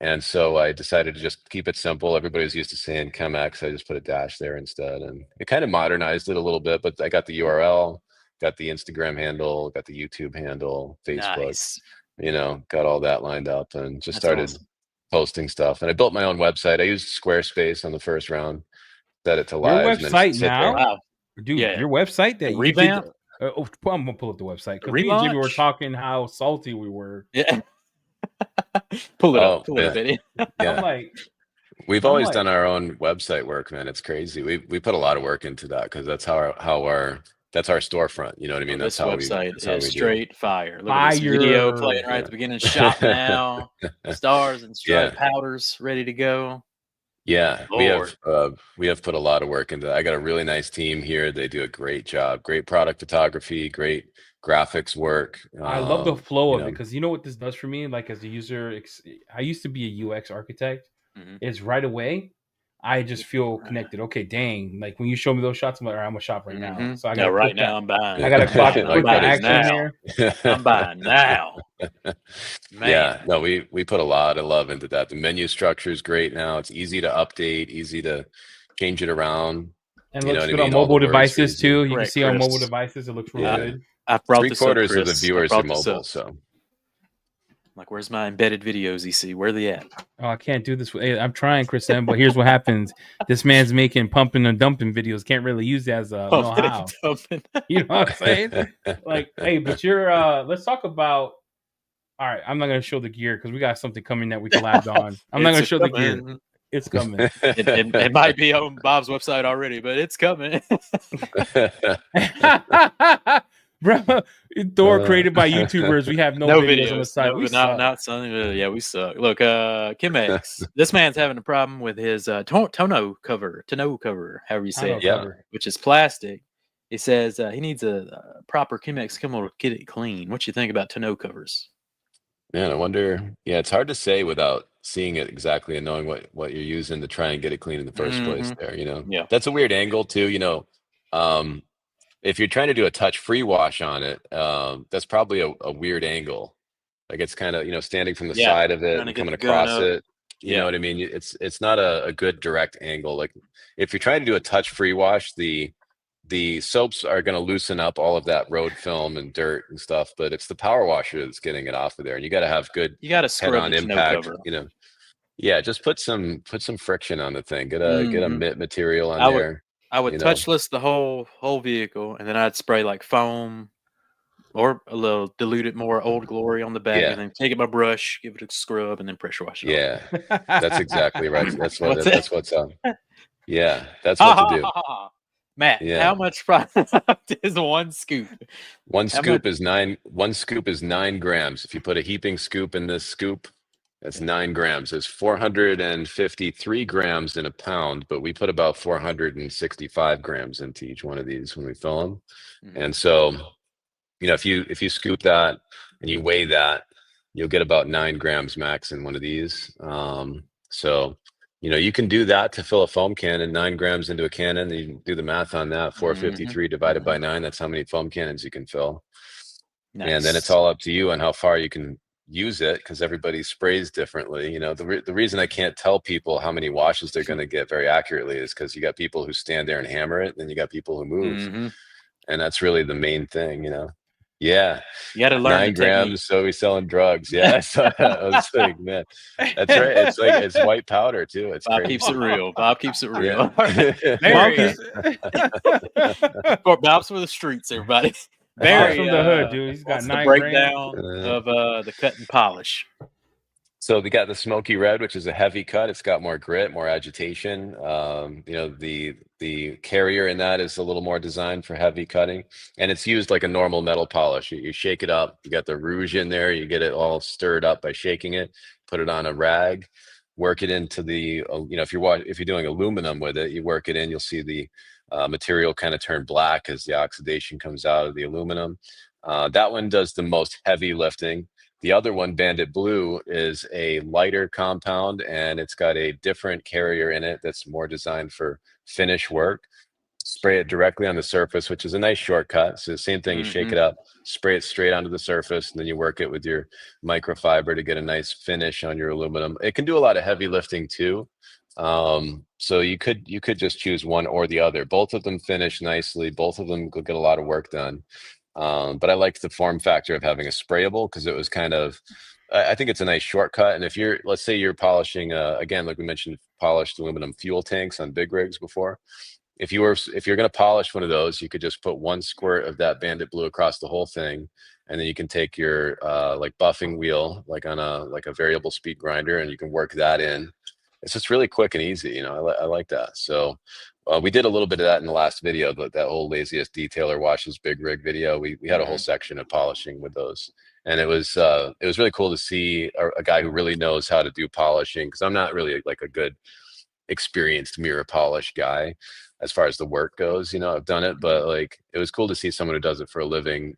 And so I decided to just keep it simple. Everybody was used to saying Chem-X. I just put a dash there instead. And it kind of modernized it a little bit, but I got the URL, got the Instagram handle, got the YouTube handle, Facebook, got all that lined up and just started posting stuff. And I built my own website. I used Squarespace on the first round, set it to live. Your website now? Wow. Dude, your website that revamp? I'm gonna pull up the website because me and Jimmy were talking how salty we were. Yeah. Pull it up, video. Yeah. I'm like, we've always done our own website work, man. It's crazy. We put a lot of work into that because that's that's our storefront. You know what I mean? This that's how website we is straight fire. Look at this video playing right at the beginning. Shop now. Stars and stripe powders ready to go. Yeah, we have put a lot of work into that. I got a really nice team here. They do a great job. Great product photography, great graphics work. I love the flow of it because you know what this does for me? Like as a user, I used to be a UX architect. Is right away, I just feel connected. Okay, dang. Like when you show me those shots, I'm like, all right, I'm gonna shop right now. So I got right now I'm buying. I gotta clock the action here. I'm buying now. Man. Yeah, no, we put a lot of love into that. The menu structure is great now. It's easy to update, easy to change it around. And looks good on mobile devices too. You can see on mobile devices, it looks really good. I've brought Three-quarters of the viewers are mobile, so. Like, where's my embedded videos, EC? Where are they at? Oh, I can't do this. Hey, I'm trying, Chris M, but here's what happens. This man's making pumping and dumping videos. Can't really use that as a know-how. You know what I'm saying? Like, hey, but you're, let's talk about, all right, I'm not going to show the gear because we got something coming that we collabed on. I'm not going to show the gear. It's coming. It might be on Bob's website already, but it's coming. Bro, Thor created by YouTubers. We have no videos on the side. Not something. Yeah, we suck. Look, Chem-X. This man's having a problem with his tonneau cover, however you say it, which is plastic. He says he needs a proper Chem-X chemical to get it clean. What you think about tonneau covers? Man, I wonder. Yeah, it's hard to say without seeing it exactly and knowing what you're using to try and get it clean in the first place. There, Yeah, that's a weird angle too. If you're trying to do a touch-free wash on it, that's probably a weird angle. Like it's kind of, standing from the side of it and coming across it. You know what I mean? It's not a good direct angle. Like if you're trying to do a touch-free wash, the soaps are going to loosen up all of that road film and dirt and stuff, but it's the power washer that's getting it off of there. And you got to have good head-on impact. Yeah, just put some friction on the thing. Get a mitt material on there. I would touchless the whole vehicle, and then I'd spray like foam or a little diluted more Old Glory on the back, and then take it my brush, give it a scrub, and then pressure wash it. Yeah, that's exactly right. That's what's up. Yeah, that's what to do. Matt, how much product is one scoop? One scoop is 9 grams. If you put a heaping scoop in this scoop, that's 9 grams. There's 453 grams in a pound, but we put about 465 grams into each one of these when we fill them. And so, if you scoop that and you weigh that, you'll get about 9 grams max in one of these. So, you can do that to fill a foam cannon, 9 grams into a cannon. You can do the math on that. 453 divided by 9. That's how many foam cannons you can fill. Nice. And then it's all up to you on how far you can use it, because everybody sprays differently. The reason I can't tell people how many washes they're going to get very accurately is because you got people who stand there and hammer it, and then you got people who move, and that's really the main thing. Yeah, you got to learn 9 grams. So we selling drugs. Yeah, I was like, man, that's right. It's white powder too. It's Bob crazy. Keeps it real. Bob keeps it real. Bob's for the streets, everybody. Barry from the hood, dude. He's got 9 breakdown of the cut and polish. So we got the smoky red, which is a heavy cut. It's got more grit, more agitation. The carrier in that is a little more designed for heavy cutting, and it's used like a normal metal polish. You shake it up. You got the rouge in there. You get it all stirred up by shaking it. Put it on a rag. Work it into the. If you're doing aluminum with it, you work it in. You'll see the material kind of turn black as the oxidation comes out of the aluminum. That one does the most heavy lifting. The other one, Bandit Blue, is a lighter compound, and it's got a different carrier in it that's more designed for finish work. Spray it directly on the surface, which is a nice shortcut. So the same thing, you shake it up, spray it straight onto the surface, and then you work it with your microfiber to get a nice finish on your aluminum. It can do a lot of heavy lifting too. So you could just choose one or the other. Both of them finish nicely. Both of them could get a lot of work done. But I liked the form factor of having a sprayable, because it was I think it's a nice shortcut. And if let's say you're polishing, again, like we mentioned, polished aluminum fuel tanks on big rigs before, if you're going to polish one of those, you could just put 1 squirt of that Bandit Blue across the whole thing, and then you can take your like buffing wheel, like on a variable speed grinder, and you can work that in. It's just really quick and easy. I like that. So we did a little bit of that in the last video, but that whole laziest detailer washes big rig video, we had a whole section of polishing with those. And it was really cool to see a guy who really knows how to do polishing, because I'm not really like a good experienced mirror polish guy as far as the work goes. I've done it, but like it was cool to see someone who does it for a living,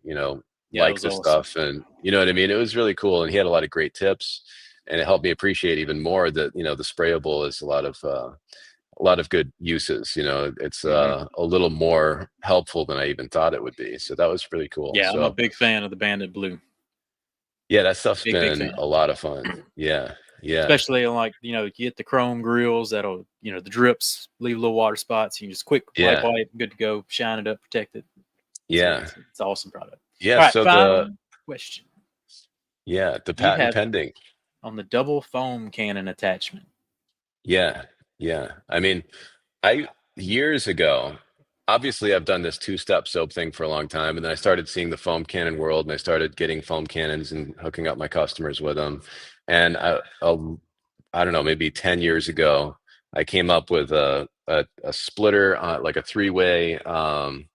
like the stuff, and you know what I mean? It was really cool, and he had a lot of great tips, and it helped me appreciate even more that the sprayable is a lot of good uses. It's a little more helpful than I even thought it would be. So that was really cool. Yeah, so, I'm a big fan of the Bandit Blue. Yeah, that stuff's been a lot of fun. Yeah. Especially like, you get the chrome grills that'll, the drips leave little water spots. You can just quick wipe, good to go, shine it up, protect it. Yeah. So it's an awesome product. Yeah. Right, so the question. Yeah, the patent pending on the double foam cannon attachment. Yeah. I mean, years ago, obviously I've done this 2-step soap thing for a long time, and then I started seeing the foam cannon world, and I started getting foam cannons and hooking up my customers with them. And I don't know, maybe 10 years ago, I came up with a splitter, like a 3-way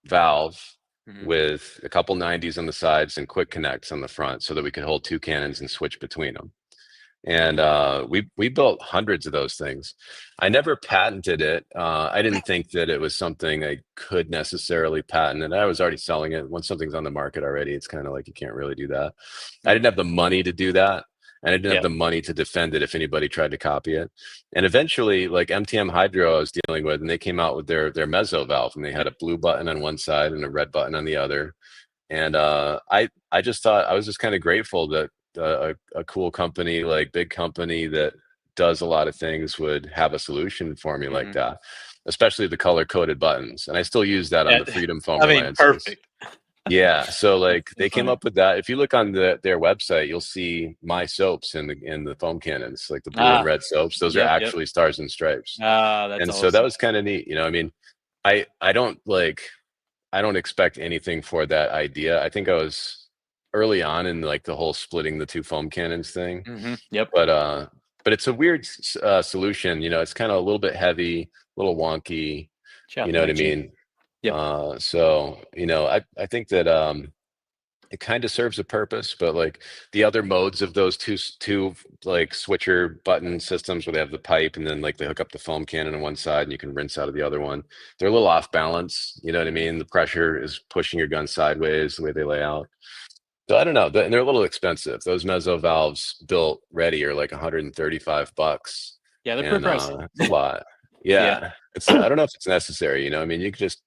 valve with a couple 90s on the sides and quick connects on the front, so that we could hold 2 cannons and switch between them. And we built hundreds of those things. I never patented it. I didn't think that it was something I could necessarily patent, and I was already selling it. Once something's on the market already, it's kind of like you can't really do that. I didn't have the money to do that, and I didn't have the money to defend it if anybody tried to copy it. And eventually, like MTM Hydro I was dealing with, and they came out with their meso valve, and they had a blue button on one side and a red button on the other. And I just thought, I was just kind of grateful that a cool company, like big company that does a lot of things, would have a solution for me like that, especially the color coded buttons. And I still use that on the Freedom foam lenses. Perfect. Yeah, so like they came up with that. If you look on their website, you'll see my soaps in the foam cannons, like the blue and red soaps. Those are actually Stars and Stripes. That's and awesome. So that was kind of neat. I mean, I don't expect anything for that idea. I think I was early on in like the whole splitting the 2 foam cannons thing. But it's a weird solution. It's kind of a little bit heavy, a little wonky. You know what I mean? So I think that it kind of serves a purpose, but like the other modes of those two like switcher button systems, where they have the pipe and then like they hook up the foam cannon on one side and you can rinse out of the other one, they're a little off balance. You know what I mean? The pressure is pushing your gun sideways the way they lay out. So I don't know, and they're a little expensive. Those meso valves built ready are like $135. Yeah, they're pretty pricey. It's a lot. Yeah. I don't know if it's necessary. I mean, you could just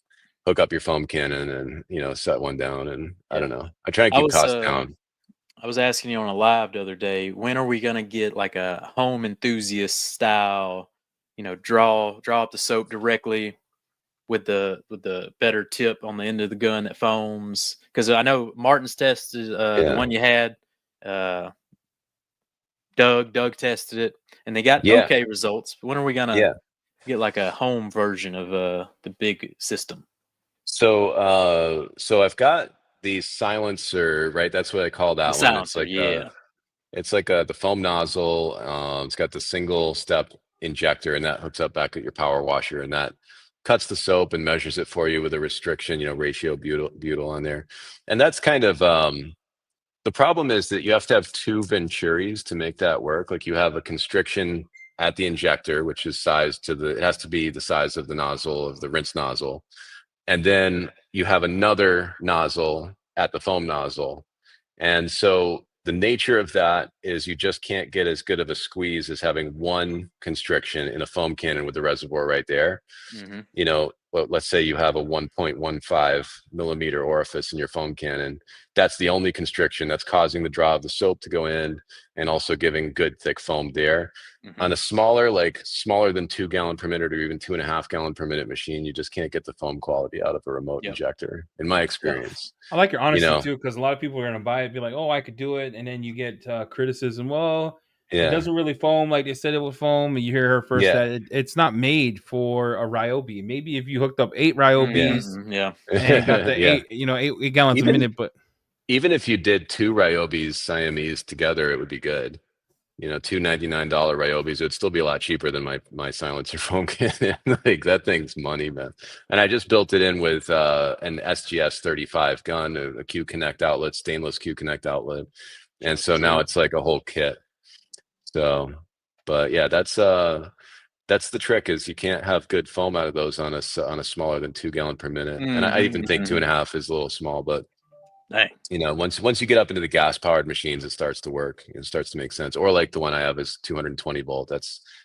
hook up your foam cannon and set one down, and I don't know. I try and keep costs down. I was asking you on a live the other day, when are we gonna get like a home enthusiast style, draw up the soap directly with the better tip on the end of the gun that foams? Because I know Martin's tested the one you had. Doug tested it, and they got okay results. When are we gonna get like a home version of the big system? So I've got the silencer, right? That's what I call that one. It's like it's like the foam nozzle. It's got the single step injector, and that hooks up back at your power washer, and that cuts the soap and measures it for you with a restriction, ratio butyl on there. And that's kind of the problem is that you have to have 2 venturis to make that work. Like you have a constriction at the injector, which is sized to it has to be the size of the nozzle, of the rinse nozzle. And then you have another nozzle at the foam nozzle. And so the nature of that is you just can't get as good of a squeeze as having one constriction in a foam cannon with the reservoir right there. Let's say you have a 1.15 millimeter orifice in your foam cannon. That's the only constriction that's causing the draw of the soap to go in, and also giving good thick foam there. On a smaller than 2 gallon per minute, or even 2.5 gallon per minute machine, you just can't get the foam quality out of a remote injector, in my experience. I like your honesty too, because a lot of people are going to buy it, be like, oh, I could do it. And then you get criticism. Well, It doesn't really foam like they said it would foam. And you hear her first that it's not made for a Ryobi. Maybe if you hooked up 8 Ryobis, and got the 8 gallons a minute. But even if you did 2 Ryobis Siamese together, it would be good. $2 $99 Ryobis, it would still be a lot cheaper than my silencer foam can. Like, that thing's money, man. And I just built it in with an SGS 35 gun, a Q Connect outlet, stainless Q Connect outlet, and so now it's like a whole kit. So, but yeah, that's the trick, is you can't have good foam out of those on a smaller than 2 gallon per minute. And I even think 2.5 is a little small, but once you get up into the gas powered machines, it starts to work. It starts to make sense. Or like the one I have is 220 volt.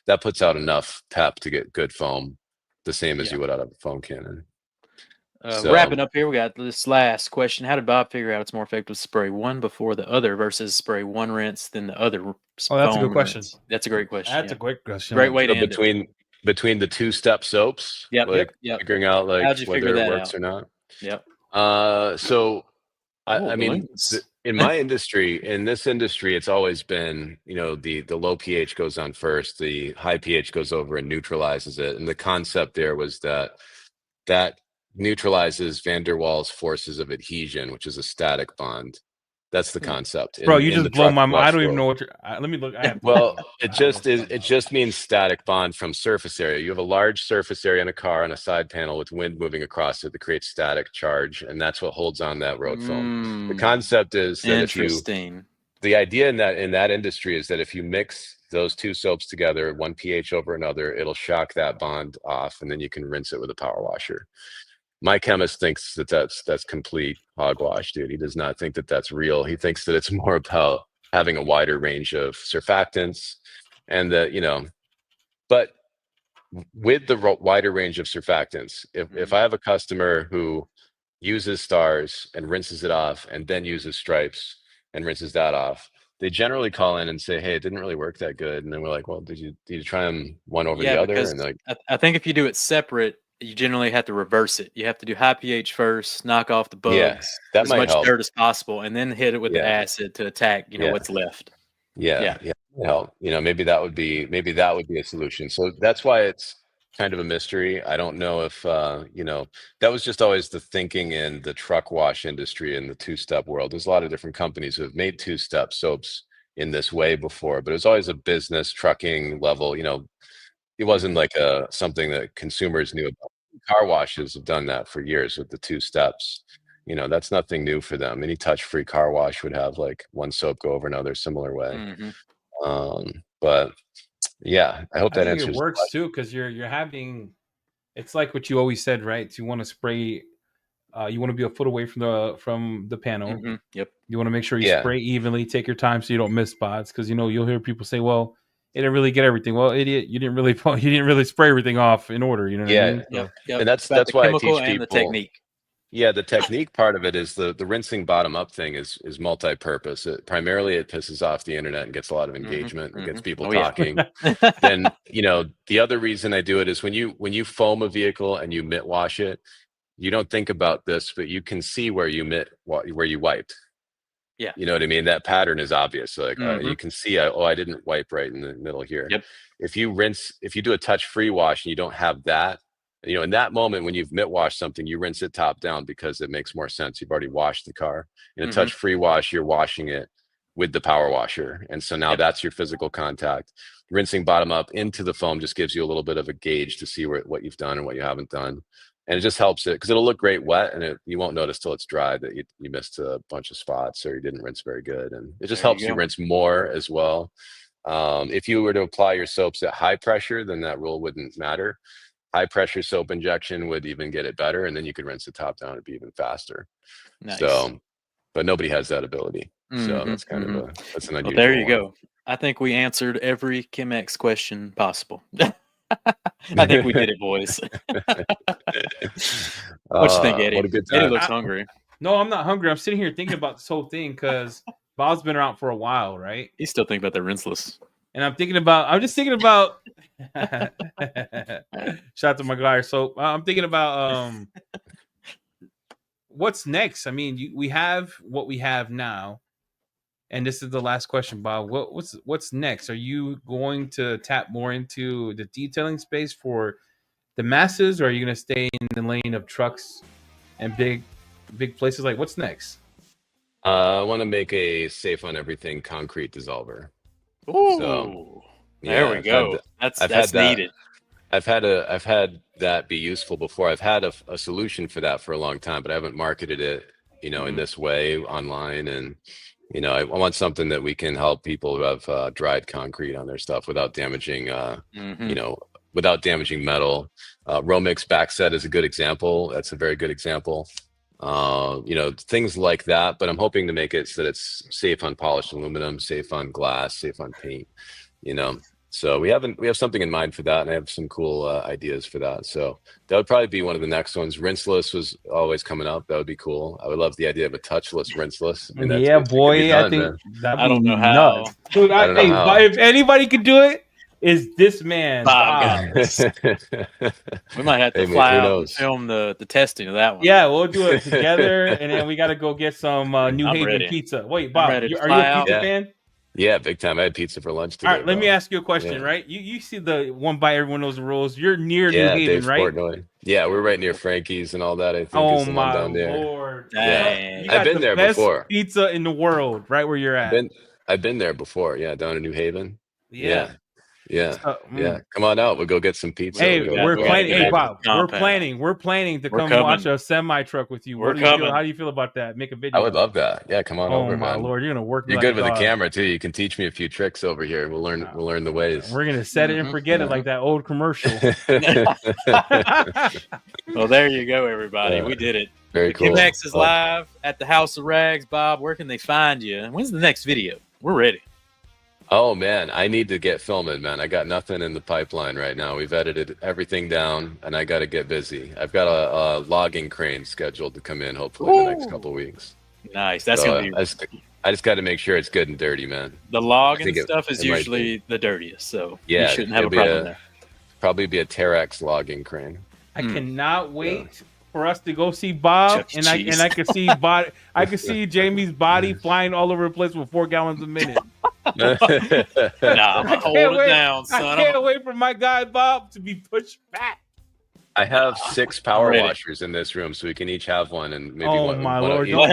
That puts out enough pep to get good foam, the same as you would out of a foam cannon. Wrapping up here, we got this last question. How did Bob figure out it's more effective to spray one before the other versus spray one rinse then the other? That's a good question. That's a great question. That's a great question. Great way to end between the 2-step soaps, figuring out whether it works or not. So I mean, in this industry, it's always been, the low pH goes on first, the high pH goes over and neutralizes it. And the concept there was that neutralizes van der Waals forces of adhesion, which is a static bond. That's the concept. Bro, you just blow my mind. I don't even know what you're. Let me look. Well, it just means static bond from surface area. You have a large surface area in a car on a side panel with wind moving across it that creates static charge, and that's what holds on that road foam. The concept is that the idea in that industry is that if you mix those 2 soaps together, one pH over another, it'll shock that bond off, and then you can rinse it with a power washer. My chemist thinks that's complete hogwash, dude. He does not think that that's real. He thinks that it's more about having a wider range of surfactants, and but with the wider range of surfactants, if I have a customer who uses Stars and rinses it off and then uses Stripes and rinses that off, they generally call in and say, hey, it didn't really work that good. And then we're like, well, did you try them one over the other? And I think if you do it separate, you generally have to reverse it. You have to do high pH first, knock off the bugs, that might much help. dirt as possible, and then hit it with the acid to attack, what's left. Help. Maybe that would be a solution. So that's why it's kind of a mystery. I don't know if that was just always the thinking in the truck wash industry in the 2-step world. There's a lot of different companies who have made 2-step soaps in this way before, but it was always a business trucking level. It wasn't like something that consumers knew about. Car washes have done that for years with the 2 steps. That's nothing new for them. Any touch-free car wash would have like one soap go over another similar way. But yeah, I hope that answers. It works too, because you're having. It's like what you always said, right? You want to spray. You want to be a foot away from the panel. Yep. You want to make sure you spray evenly. Take your time so you don't miss spots, because you'll hear people say, "Well, it didn't really get everything." Well, idiot, you didn't really spray everything off in order. You know what I mean? Yep. And that's why I teach people the technique. Yeah, the technique part of it is the rinsing bottom up thing is multi-purpose. Primarily it pisses off the internet and gets a lot of engagement and gets people talking. Then the other reason I do it is when you foam a vehicle and you mitt wash it, you don't think about this, but you can see where you wiped. Yeah. You know what I mean? That pattern is obvious. So you can see, I didn't wipe right in the middle here. Yep. If you do a touch-free wash and you don't have that, in that moment when you've mitt washed something, you rinse it top down because it makes more sense. You've already washed the car. In a touch-free wash, you're washing it with the power washer. And so now that's your physical contact. Rinsing bottom up into the foam just gives you a little bit of a gauge to see what you've done and what you haven't done. And it just helps it because it'll look great wet, and you won't notice till it's dry that you missed a bunch of spots or you didn't rinse very good. And it just helps you rinse more as well. If you were to apply your soaps at high pressure, then that rule wouldn't matter. High pressure soap injection would even get it better, and then you could rinse the top down and be even faster. Nice. So, but nobody has that ability. So that's kind of that's an unusual. Well, there you go. I think we answered every Chem-X question possible. I think we did it, boys. What you think, Eddie? What a good time. Eddie looks hungry. No, I'm not hungry. I'm sitting here thinking about this whole thing because Bob's been around for a while, right? He's still thinking about the rinseless. And I'm just thinking about shout out to my guy. So I'm thinking about what's next. I mean, we have what we have now. And this is the last question, Bob. What's next? Are you going to tap more into the detailing space for the masses, or are you going to stay in the lane of trucks and big places? Like, what's next? I want to make a safe on everything concrete dissolver. Ooh, so, there we go. That's needed. I've had that be useful before. I've had a solution for that for a long time, but I haven't marketed it, in this way online. And I want something that we can help people who have dried concrete on their stuff without damaging, without damaging metal. Romix backset is a good example. That's a very good example. Things like that. But I'm hoping to make it so that it's safe on polished aluminum, safe on glass, safe on paint. So we have something in mind for that, and I have some cool ideas for that. So that would probably be one of the next ones. Rinseless was always coming up. That would be cool. I would love the idea of a touchless rinseless. I mean, yeah, boy, I think I don't know how. Dude, if anybody could do it, is this man. Bob. We might have to fly out and film the testing of that one. Yeah, we'll do it together, and then we got to go get some New Haven pizza. Wait, Bob, are you a pizza fan? Yeah, big time. I had pizza for lunch today. All right, let me ask you a question, right? You see the one by everyone knows the rules. You're near New Haven, Dave right? Portnoy. Yeah, we're right near Frankie's and all that. I think. Oh my Lord! Yeah. I've been there before. Pizza in the world, right where you're at. I've been there before. Yeah, down in New Haven. Yeah. Come on out. We'll go get some pizza. Hey, we're planning. Hey, Bob, we're planning to come watch a semi truck with you. How do you feel about that? Make a video. I would love that. Yeah, come on over, man. Oh my Lord, you're gonna work. You're good with the camera too. You can teach me a few tricks over here. We'll learn the ways. We're gonna set it and forget it like that old commercial. Well, there you go, everybody. We did it. Very cool. Chem-X is live at the House of Rags. Bob, where can they find you? When's the next video? We're ready. Oh man, I need to get filming, man. I got nothing in the pipeline right now. We've edited everything down, and I got to get busy. I've got a logging crane scheduled to come in hopefully in the next couple of weeks. Nice. That's gonna be. I just got to make sure it's good and dirty, man. The logging stuff is usually the dirtiest, so you shouldn't have a problem there. Probably be a Terex logging crane. I cannot wait for us to go see Bob, and I could see I could see Jamie's body flying all over the place with 4 gallons a minute. Nah, hold it down, son. I can't wait for my guy Bob to be pushed back. I have 6 power washers in this room, so we can each have one, and maybe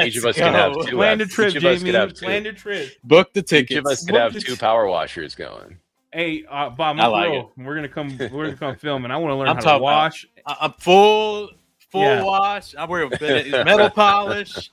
each of us can have 2. Plan the trip, Jamie. Plan the trip. Book the tickets. Each of us could have 2 power washers going. Hey, Bob, we're gonna come film, and I want to learn how to wash. I'm full wash. I wear metal polish,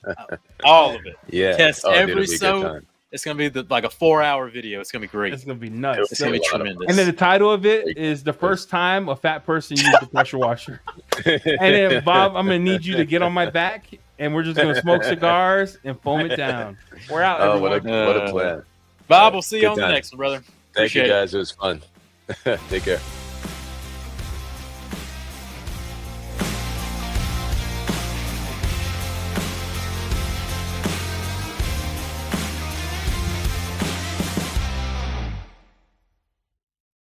all of it. Yeah, test every soap. It's gonna be like a 4-hour video. It's gonna be great. It's gonna be nuts. It's gonna be tremendous. And then the title of it is the first time a fat person used a pressure washer. And then Bob, I'm gonna need you to get on my back, and we're just gonna smoke cigars and foam it down. We're out. Oh, what a plan, Bob. We'll see you on the next one, brother. Thank you, guys. It was fun. Take care.